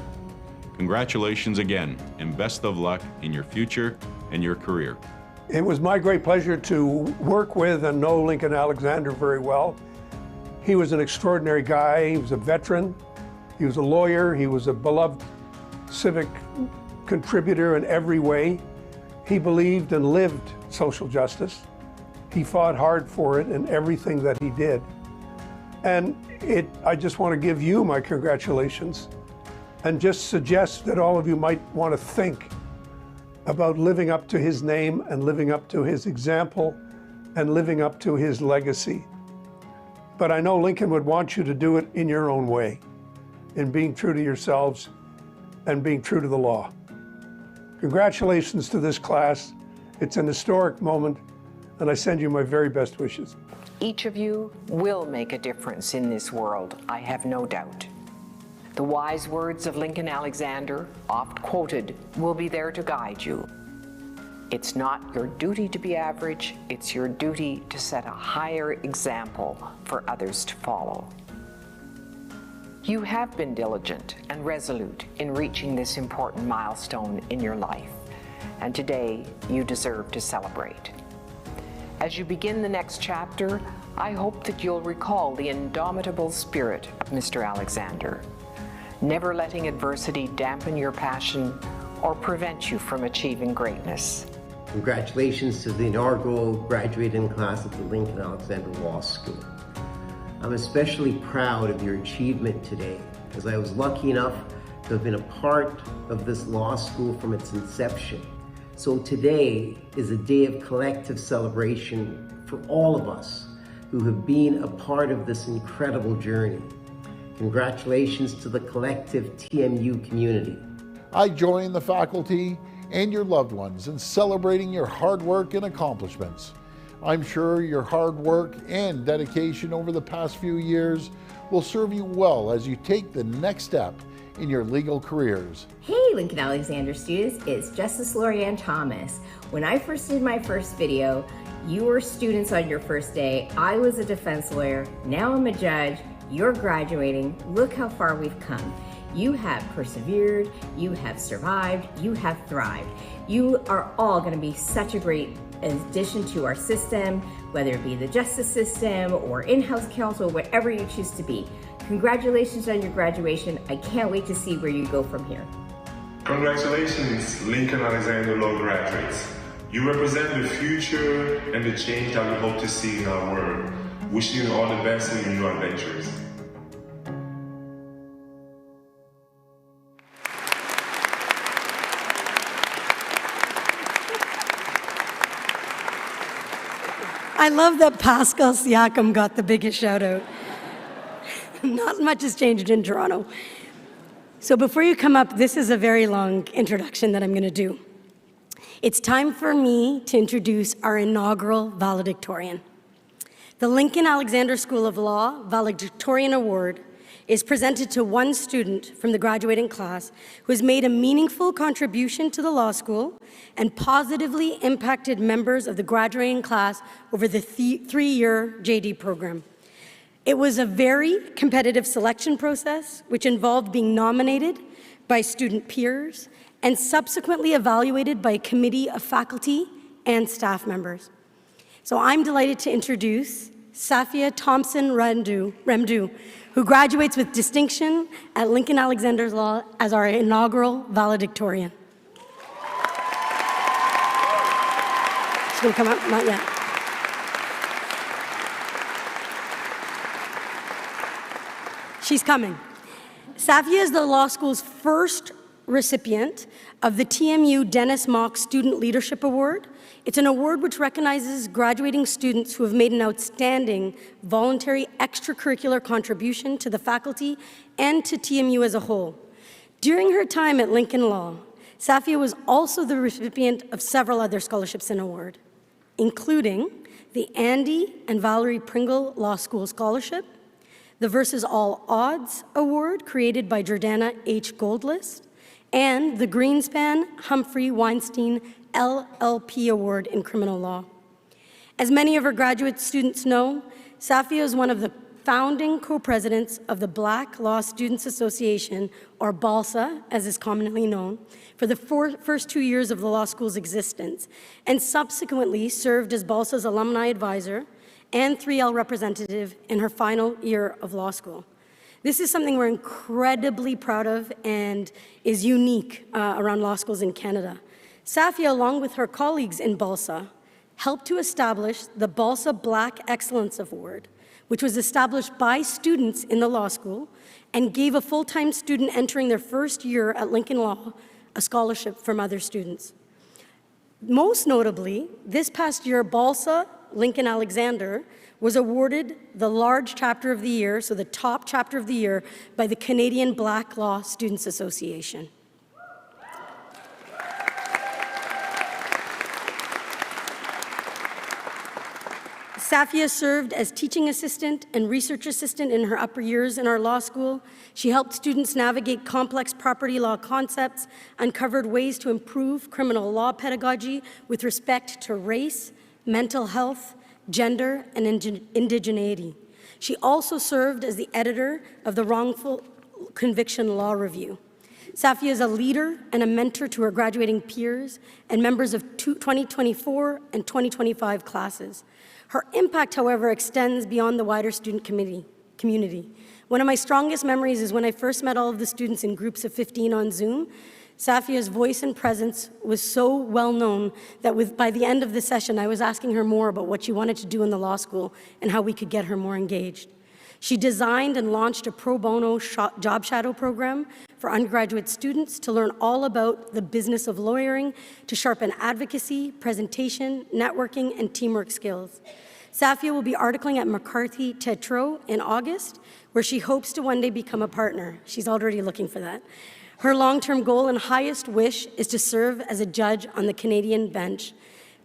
Congratulations again, and best of luck in your future and your career. It was my great pleasure to work with and know Lincoln Alexander very well. He was an extraordinary guy. He was a veteran. He was a lawyer. He was a beloved civic contributor in every way. He believed and lived social justice. He fought hard for it in everything that he did. And I just want to give you my congratulations and just suggest that all of you might want to think about living up to his name and living up to his example and living up to his legacy. But I know Lincoln would want you to do it in your own way, in being true to yourselves and being true to the law. Congratulations to this class. It's an historic moment, and I send you my very best wishes. Each of you will make a difference in this world, I have no doubt. The wise words of Lincoln Alexander, oft quoted, will be there to guide you. It's not your duty to be average, it's your duty to set a higher example for others to follow. You have been diligent and resolute in reaching this important milestone in your life, and today you deserve to celebrate. As you begin the next chapter, I hope that you'll recall the indomitable spirit of Mr. Alexander, never letting adversity dampen your passion or prevent you from achieving greatness. Congratulations to the inaugural graduating class at the Lincoln Alexander Law School. I'm especially proud of your achievement today, as I was lucky enough to have been a part of this law school from its inception. So today is a day of collective celebration for all of us who have been a part of this incredible journey. Congratulations to the collective TMU community. I join the faculty and your loved ones in celebrating your hard work and accomplishments. I'm sure your hard work and dedication over the past few years will serve you well as you take the next step in your legal careers. Hey Lincoln Alexander students, it's Justice Lorianne Thomas. When I first did my first video, you were students on your first day. I was a defense lawyer, now I'm a judge, you're graduating, look how far we've come. You have persevered, you have survived, you have thrived. You are all gonna be such a great addition to our system, whether it be the justice system or in-house counsel, whatever you choose to be. Congratulations on your graduation. I can't wait to see where you go from here. Congratulations, Lincoln Alexander Law graduates. You represent the future and the change that we hope to see in our world. Wishing you all the best in your new adventures. I love that Pascal Siakam got the biggest shout out. Not much has changed in Toronto. So before you come up, this is a very long introduction that I'm going to do. It's time for me to introduce our inaugural valedictorian. The Lincoln Alexander School of Law Valedictorian Award is presented to one student from the graduating class who has made a meaningful contribution to the law school and positively impacted members of the graduating class over the three-year JD program. It was a very competitive selection process, which involved being nominated by student peers and subsequently evaluated by a committee of faculty and staff members. So I'm delighted to introduce Safia Thompson-Remdu, who graduates with distinction at Lincoln Alexander Law as our inaugural valedictorian. She's gonna come up? Not yet. She's coming. Safia is the law school's first recipient of the TMU Dennis Mock Student Leadership Award. It's an award which recognizes graduating students who have made an outstanding voluntary extracurricular contribution to the faculty and to TMU as a whole. During her time at Lincoln Law, Safia was also the recipient of several other scholarships and awards, including the Andy and Valerie Pringle Law School Scholarship, the Versus All Odds Award created by Jordana H. Goldlist, and the Greenspan Humphrey Weinstein LLP Award in Criminal Law. As many of our graduate students know, Safia is one of the founding co-presidents of the Black Law Students Association, or BALSA, as is commonly known, for the first 2 years of the law school's existence, and subsequently served as BALSA's alumni advisor and 3L representative in her final year of law school. This is something we're incredibly proud of and is unique around law schools in Canada. Safia, along with her colleagues in BALSA, helped to establish the BALSA Black Excellence Award, which was established by students in the law school and gave a full-time student entering their first year at Lincoln Law a scholarship from other students. Most notably, this past year, BALSA Lincoln Alexander was awarded the large chapter of the year, so the top chapter of the year, by the Canadian Black Law Students Association. Safia served as teaching assistant and research assistant in her upper years in our law school. She helped students navigate complex property law concepts, uncovered ways to improve criminal law pedagogy with respect to race, mental health, gender, and indigeneity. She also served as the editor of the Wrongful Conviction Law Review. Safia is a leader and a mentor to her graduating peers and members of 2024 and 2025 classes. Her impact, however, extends beyond the wider student community. One of my strongest memories is when I first met all of the students in groups of 15 on Zoom. Safia's voice and presence was so well known that by the end of the session, I was asking her more about what she wanted to do in the law school and how we could get her more engaged. She designed and launched a pro bono job shadow program for undergraduate students to learn all about the business of lawyering, to sharpen advocacy, presentation, networking, and teamwork skills. Safia will be articling at McCarthy Tetro in August, where she hopes to one day become a partner. She's already looking for that. Her long-term goal and highest wish is to serve as a judge on the Canadian bench.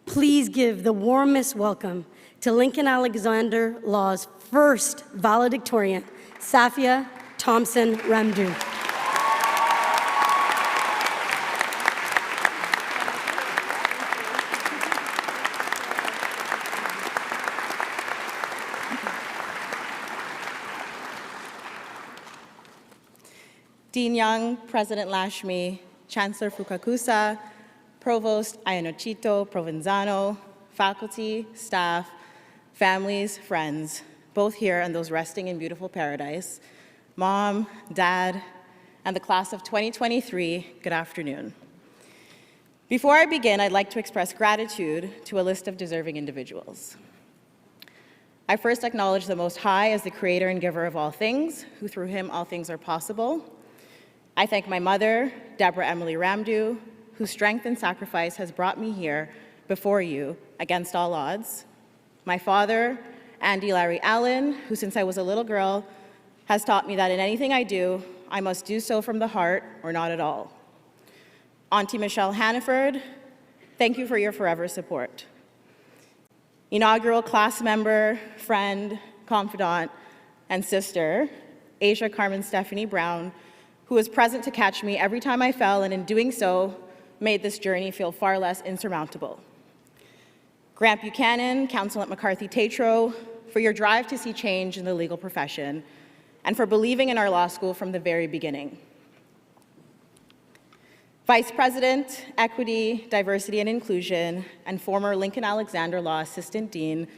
Please give the warmest welcome to Lincoln Alexander Law's first valedictorian, Safia Thompson-Remdu. Dean Young, President Lashmi, Chancellor Fukakusa, Provost Ayanochito Provenzano, faculty, staff, families, friends, both here and those resting in beautiful paradise, Mom, Dad, and the class of 2023, good afternoon. Before I begin, I'd like to express gratitude to a list of deserving individuals. I first acknowledge the Most High as the creator and giver of all things, who through him all things are possible. I thank my mother, Deborah Emily Ramdu, whose strength and sacrifice has brought me here before you against all odds. My father, Andy Larry Allen, who since I was a little girl has taught me that in anything I do, I must do so from the heart or not at all. Auntie Michelle Hannaford, thank you for your forever support. Inaugural class member, friend, confidant, and sister, Asia Carmen Stephanie Brown, who was present to catch me every time I fell, and in doing so, made this journey feel far less insurmountable. Grant Buchanan, counsel at McCarthy Tatro, for your drive to see change in the legal profession, and for believing in our law school from the very beginning. Vice President, Equity, Diversity, and Inclusion, and former Lincoln Alexander Law Assistant Dean,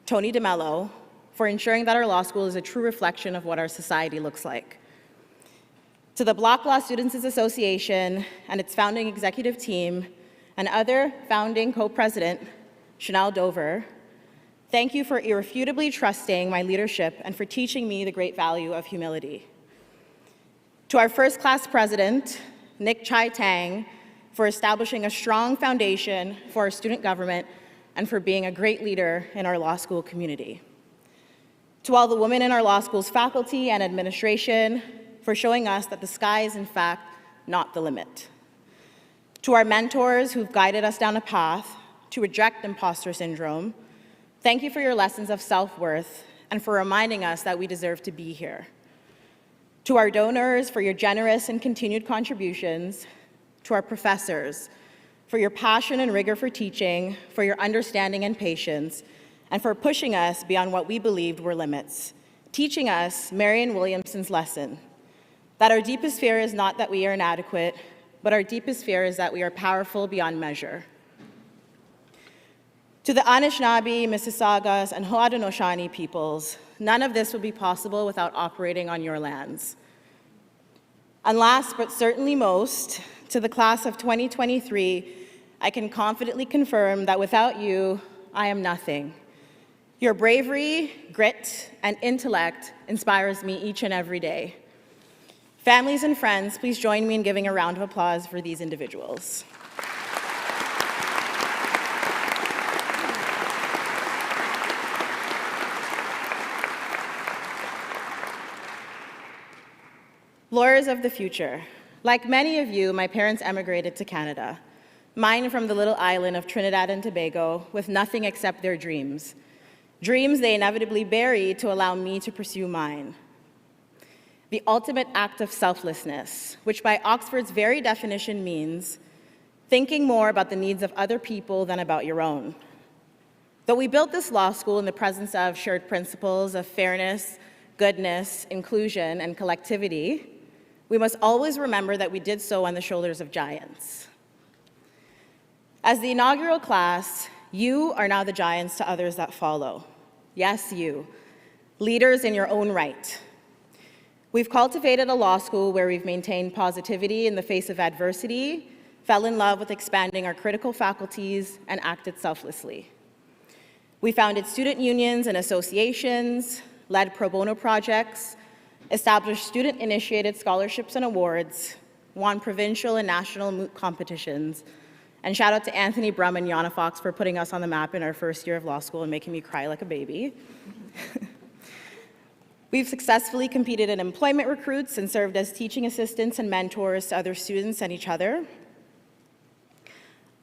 Tony DeMello, for ensuring that our law school is a true reflection of what our society looks like. To the Block Law Students Association and its founding executive team, and other founding co-president, Chanel Dover, thank you for irrefutably trusting my leadership and for teaching me the great value of humility. To our first class president, Nick Chai Tang, for establishing a strong foundation for our student government and for being a great leader in our law school community. To all the women in our law school's faculty and administration, for showing us that the sky is in fact not the limit. To our mentors who've guided us down a path to reject imposter syndrome, thank you for your lessons of self-worth and for reminding us that we deserve to be here. To our donors for your generous and continued contributions, to our professors for your passion and rigor for teaching, for your understanding and patience, and for pushing us beyond what we believed were limits, teaching us Marianne Williamson's lesson, that our deepest fear is not that we are inadequate, but our deepest fear is that we are powerful beyond measure. To the Anishinaabe, Mississaugas, and Haudenosaunee peoples, none of this would be possible without operating on your lands. And last, but certainly most, to the class of 2023, I can confidently confirm that without you, I am nothing. Your bravery, grit, and intellect inspires me each and every day. Families and friends, please join me in giving a round of applause for these individuals. Lawyers of the future. Like many of you, my parents emigrated to Canada, mine from the little island of Trinidad and Tobago with nothing except their dreams. Dreams they inevitably buried to allow me to pursue mine. The ultimate act of selflessness, which by Oxford's very definition means thinking more about the needs of other people than about your own. Though we built this law school in the presence of shared principles of fairness, goodness, inclusion, and collectivity, we must always remember that we did so on the shoulders of giants. As the inaugural class, you are now the giants to others that follow. Yes, you, leaders in your own right. We've cultivated a law school where we've maintained positivity in the face of adversity, fell in love with expanding our critical faculties, and acted selflessly. We founded student unions and associations, led pro bono projects, established student-initiated scholarships and awards, won provincial and national MOOC competitions, and shout out to Anthony Brum and Yana Fox for putting us on the map in our first year of law school and making me cry like a baby. We've successfully competed in employment recruits and served as teaching assistants and mentors to other students and each other,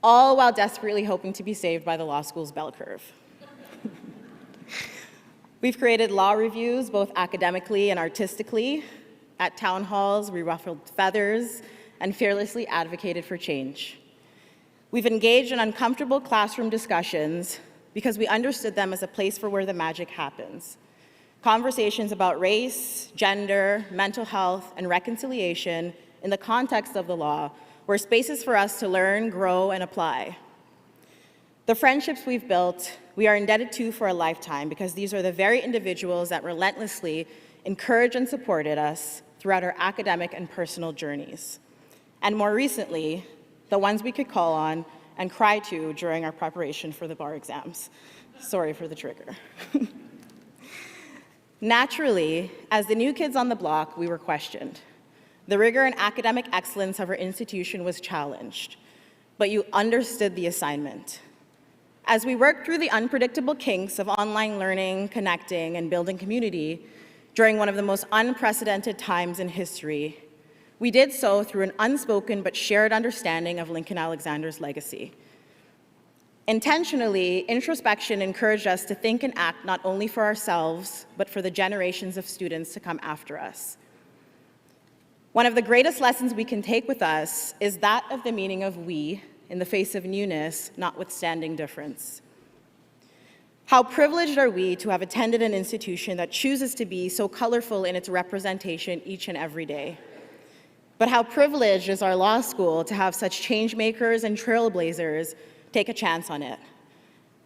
all while desperately hoping to be saved by the law school's bell curve. We've created law reviews, both academically and artistically. At town halls, we ruffled feathers and fearlessly advocated for change. We've engaged in uncomfortable classroom discussions because we understood them as a place for where the magic happens. Conversations about race, gender, mental health, and reconciliation in the context of the law were spaces for us to learn, grow, and apply. The friendships we've built, we are indebted to for a lifetime because these are the very individuals that relentlessly encouraged and supported us throughout our academic and personal journeys. And more recently, the ones we could call on and cry to during our preparation for the bar exams. Sorry for the trigger. Naturally, as the new kids on the block, we were questioned. The rigor and academic excellence of our institution was challenged, but you understood the assignment. As we worked through the unpredictable kinks of online learning, connecting, and building community during one of the most unprecedented times in history, we did so through an unspoken but shared understanding of Lincoln Alexander's legacy. Intentionally, introspection encouraged us to think and act not only for ourselves, but for the generations of students to come after us. One of the greatest lessons we can take with us is that of the meaning of we in the face of newness, notwithstanding difference. How privileged are we to have attended an institution that chooses to be so colorful in its representation each and every day? But how privileged is our law school to have such change makers and trailblazers take a chance on it?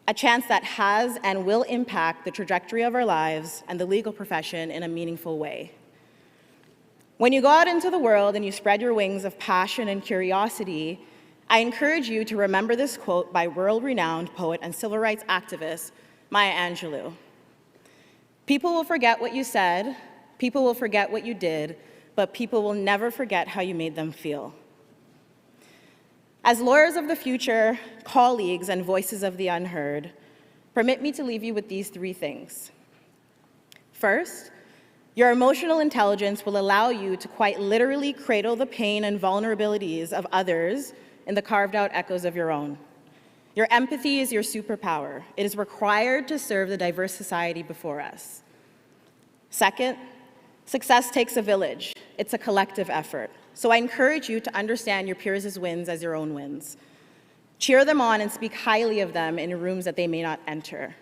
A chance that has and will impact the trajectory of our lives and the legal profession in a meaningful way. When you go out into the world and you spread your wings of passion and curiosity, I encourage you to remember this quote by world-renowned poet and civil rights activist, Maya Angelou. People will forget what you said, people will forget what you did, but people will never forget how you made them feel. As lawyers of the future, colleagues, and voices of the unheard, permit me to leave you with these three things. First, your emotional intelligence will allow you to quite literally cradle the pain and vulnerabilities of others in the carved-out echoes of your own. Your empathy is your superpower. It is required to serve the diverse society before us. Second, success takes a village. It's a collective effort. So I encourage you to understand your peers' wins as your own wins. Cheer them on and speak highly of them in rooms that they may not enter.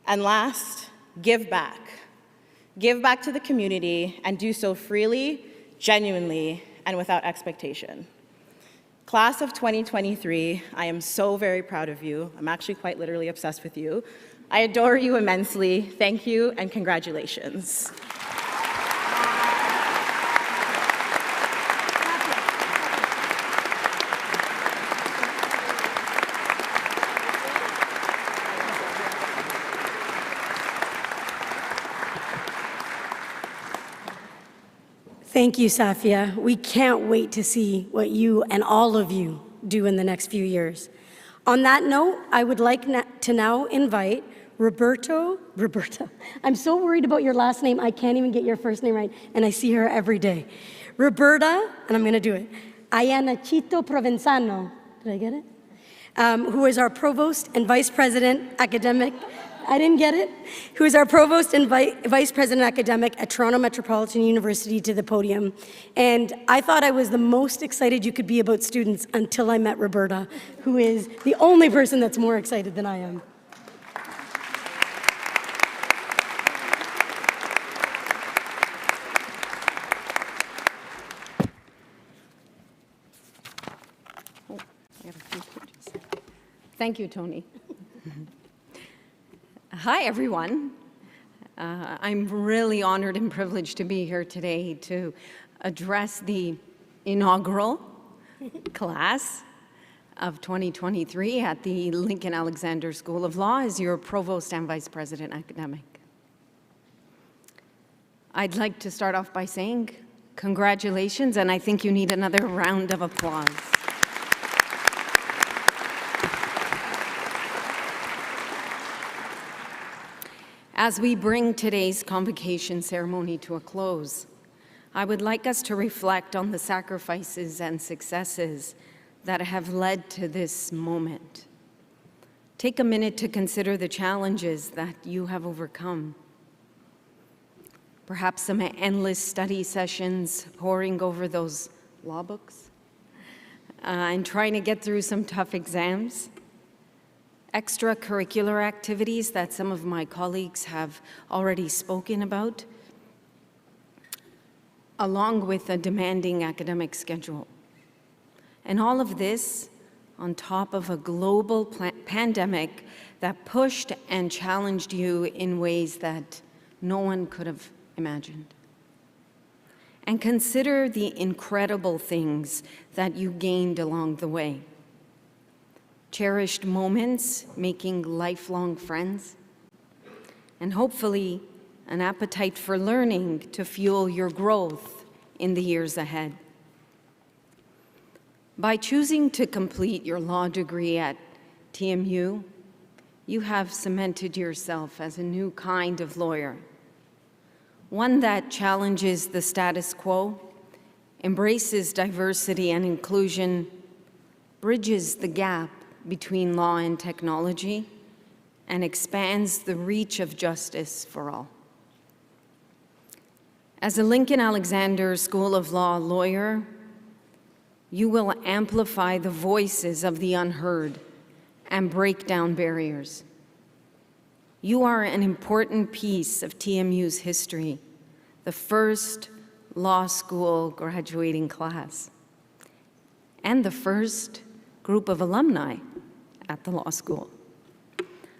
And last, give back. Give back to the community and do so freely, genuinely, and without expectation. Class of 2023, I am so very proud of you. I'm actually quite literally obsessed with you. I adore you immensely. Thank you and congratulations. Thank you, Safia. We can't wait to see what you and all of you do in the next few years. On that note, I would like to now invite Roberta. I'm so worried about your last name, I can't even get your first name right, and I see her every day. Roberta, and I'm going to do it, Ayanachito Provenzano, did I get it? Who is our Provost and Vice President Academic, I didn't get it, who is our Provost and Vice President Academic at Toronto Metropolitan University, to the podium. And I thought I was the most excited you could be about students until I met Roberta, who is the only person that's more excited than I am. Thank you, Tony. Hi, everyone. I'm really honored and privileged to be here today to address the inaugural class of 2023 at the Lincoln Alexander School of Law as your Provost and Vice President Academic. I'd like to start off by saying congratulations, and I think you need another round of applause. As we bring today's convocation ceremony to a close, I would like us to reflect on the sacrifices and successes that have led to this moment. Take a minute to consider the challenges that you have overcome. Perhaps some endless study sessions, poring over those law books, and trying to get through some tough exams. Extracurricular activities that some of my colleagues have already spoken about, along with a demanding academic schedule. And all of this on top of a global pandemic that pushed and challenged you in ways that no one could have imagined. And consider the incredible things that you gained along the way. Cherished moments, making lifelong friends, and hopefully an appetite for learning to fuel your growth in the years ahead. By choosing to complete your law degree at TMU, you have cemented yourself as a new kind of lawyer, one that challenges the status quo, embraces diversity and inclusion, bridges the gap between law and technology, and expands the reach of justice for all. As a Lincoln Alexander School of Law lawyer, you will amplify the voices of the unheard and break down barriers. You are an important piece of TMU's history, the first law school graduating class, and the first group of alumni at the law school.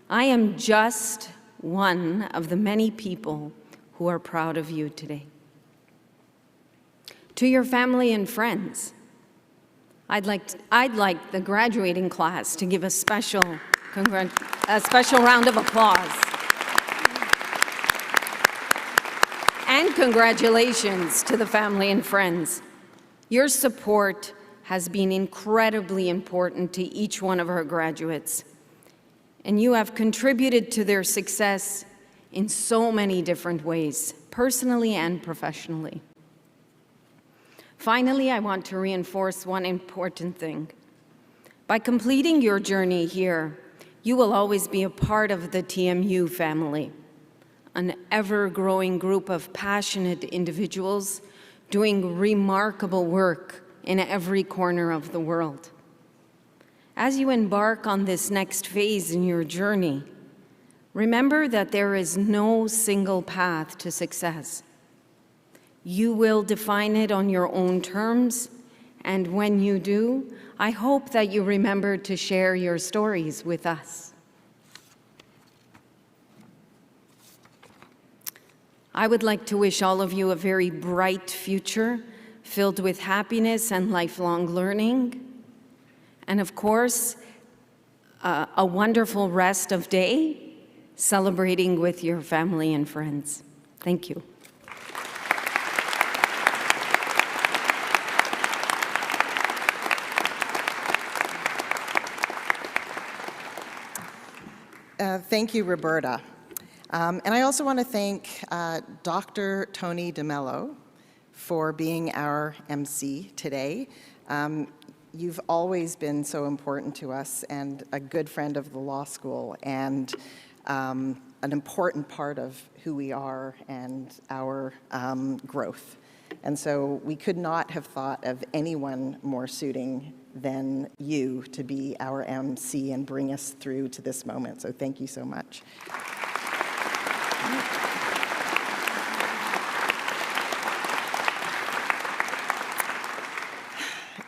I am just one of the many people who are proud of you today. To your family and friends, I'd like the graduating class to give a special round of applause. And congratulations to the family and friends. Your support has been incredibly important to each one of our graduates, and you have contributed to their success in so many different ways, personally and professionally. Finally, I want to reinforce one important thing. By completing your journey here, you will always be a part of the TMU family, an ever-growing group of passionate individuals doing remarkable work in every corner of the world. As you embark on this next phase in your journey, remember that there is no single path to success. You will define it on your own terms, and when you do, I hope that you remember to share your stories with us. I would like to wish all of you a very bright future, filled with happiness and lifelong learning, and of course, a wonderful rest of day, celebrating with your family and friends. Thank you. Thank you, Roberta. And I also want to thank Dr. Tony DeMello for being our MC today. You've always been so important to us and a good friend of the law school and an important part of who we are and our growth. And so we could not have thought of anyone more suiting than you to be our MC and bring us through to this moment. So thank you so much.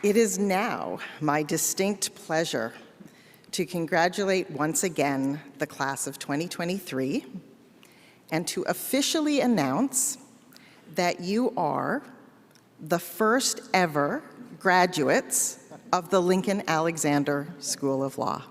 It is now my distinct pleasure to congratulate once again the class of 2023 and to officially announce that you are the first ever graduates of the Lincoln Alexander School of Law.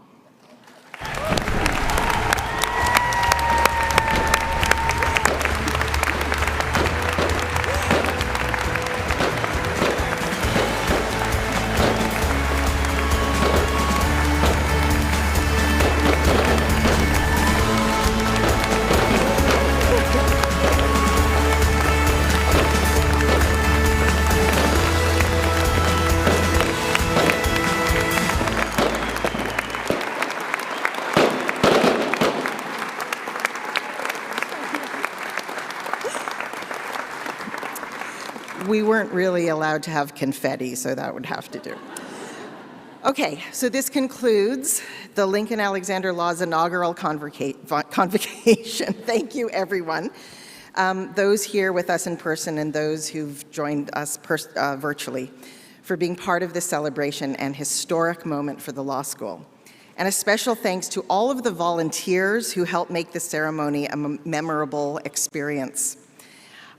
We weren't really allowed to have confetti, so that would have to do. Okay, so this concludes the Lincoln Alexander Law's inaugural convocation. Thank you, everyone. Those here with us in person and those who've joined us virtually for being part of this celebration and historic moment for the law school. And a special thanks to all of the volunteers who helped make the ceremony a memorable experience.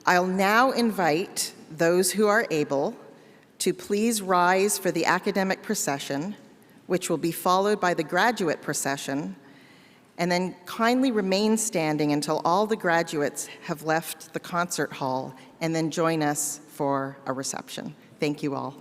I'll now invite those who are able to please rise for the academic procession, which will be followed by the graduate procession, and then kindly remain standing until all the graduates have left the concert hall, and then join us for a reception. Thank you all.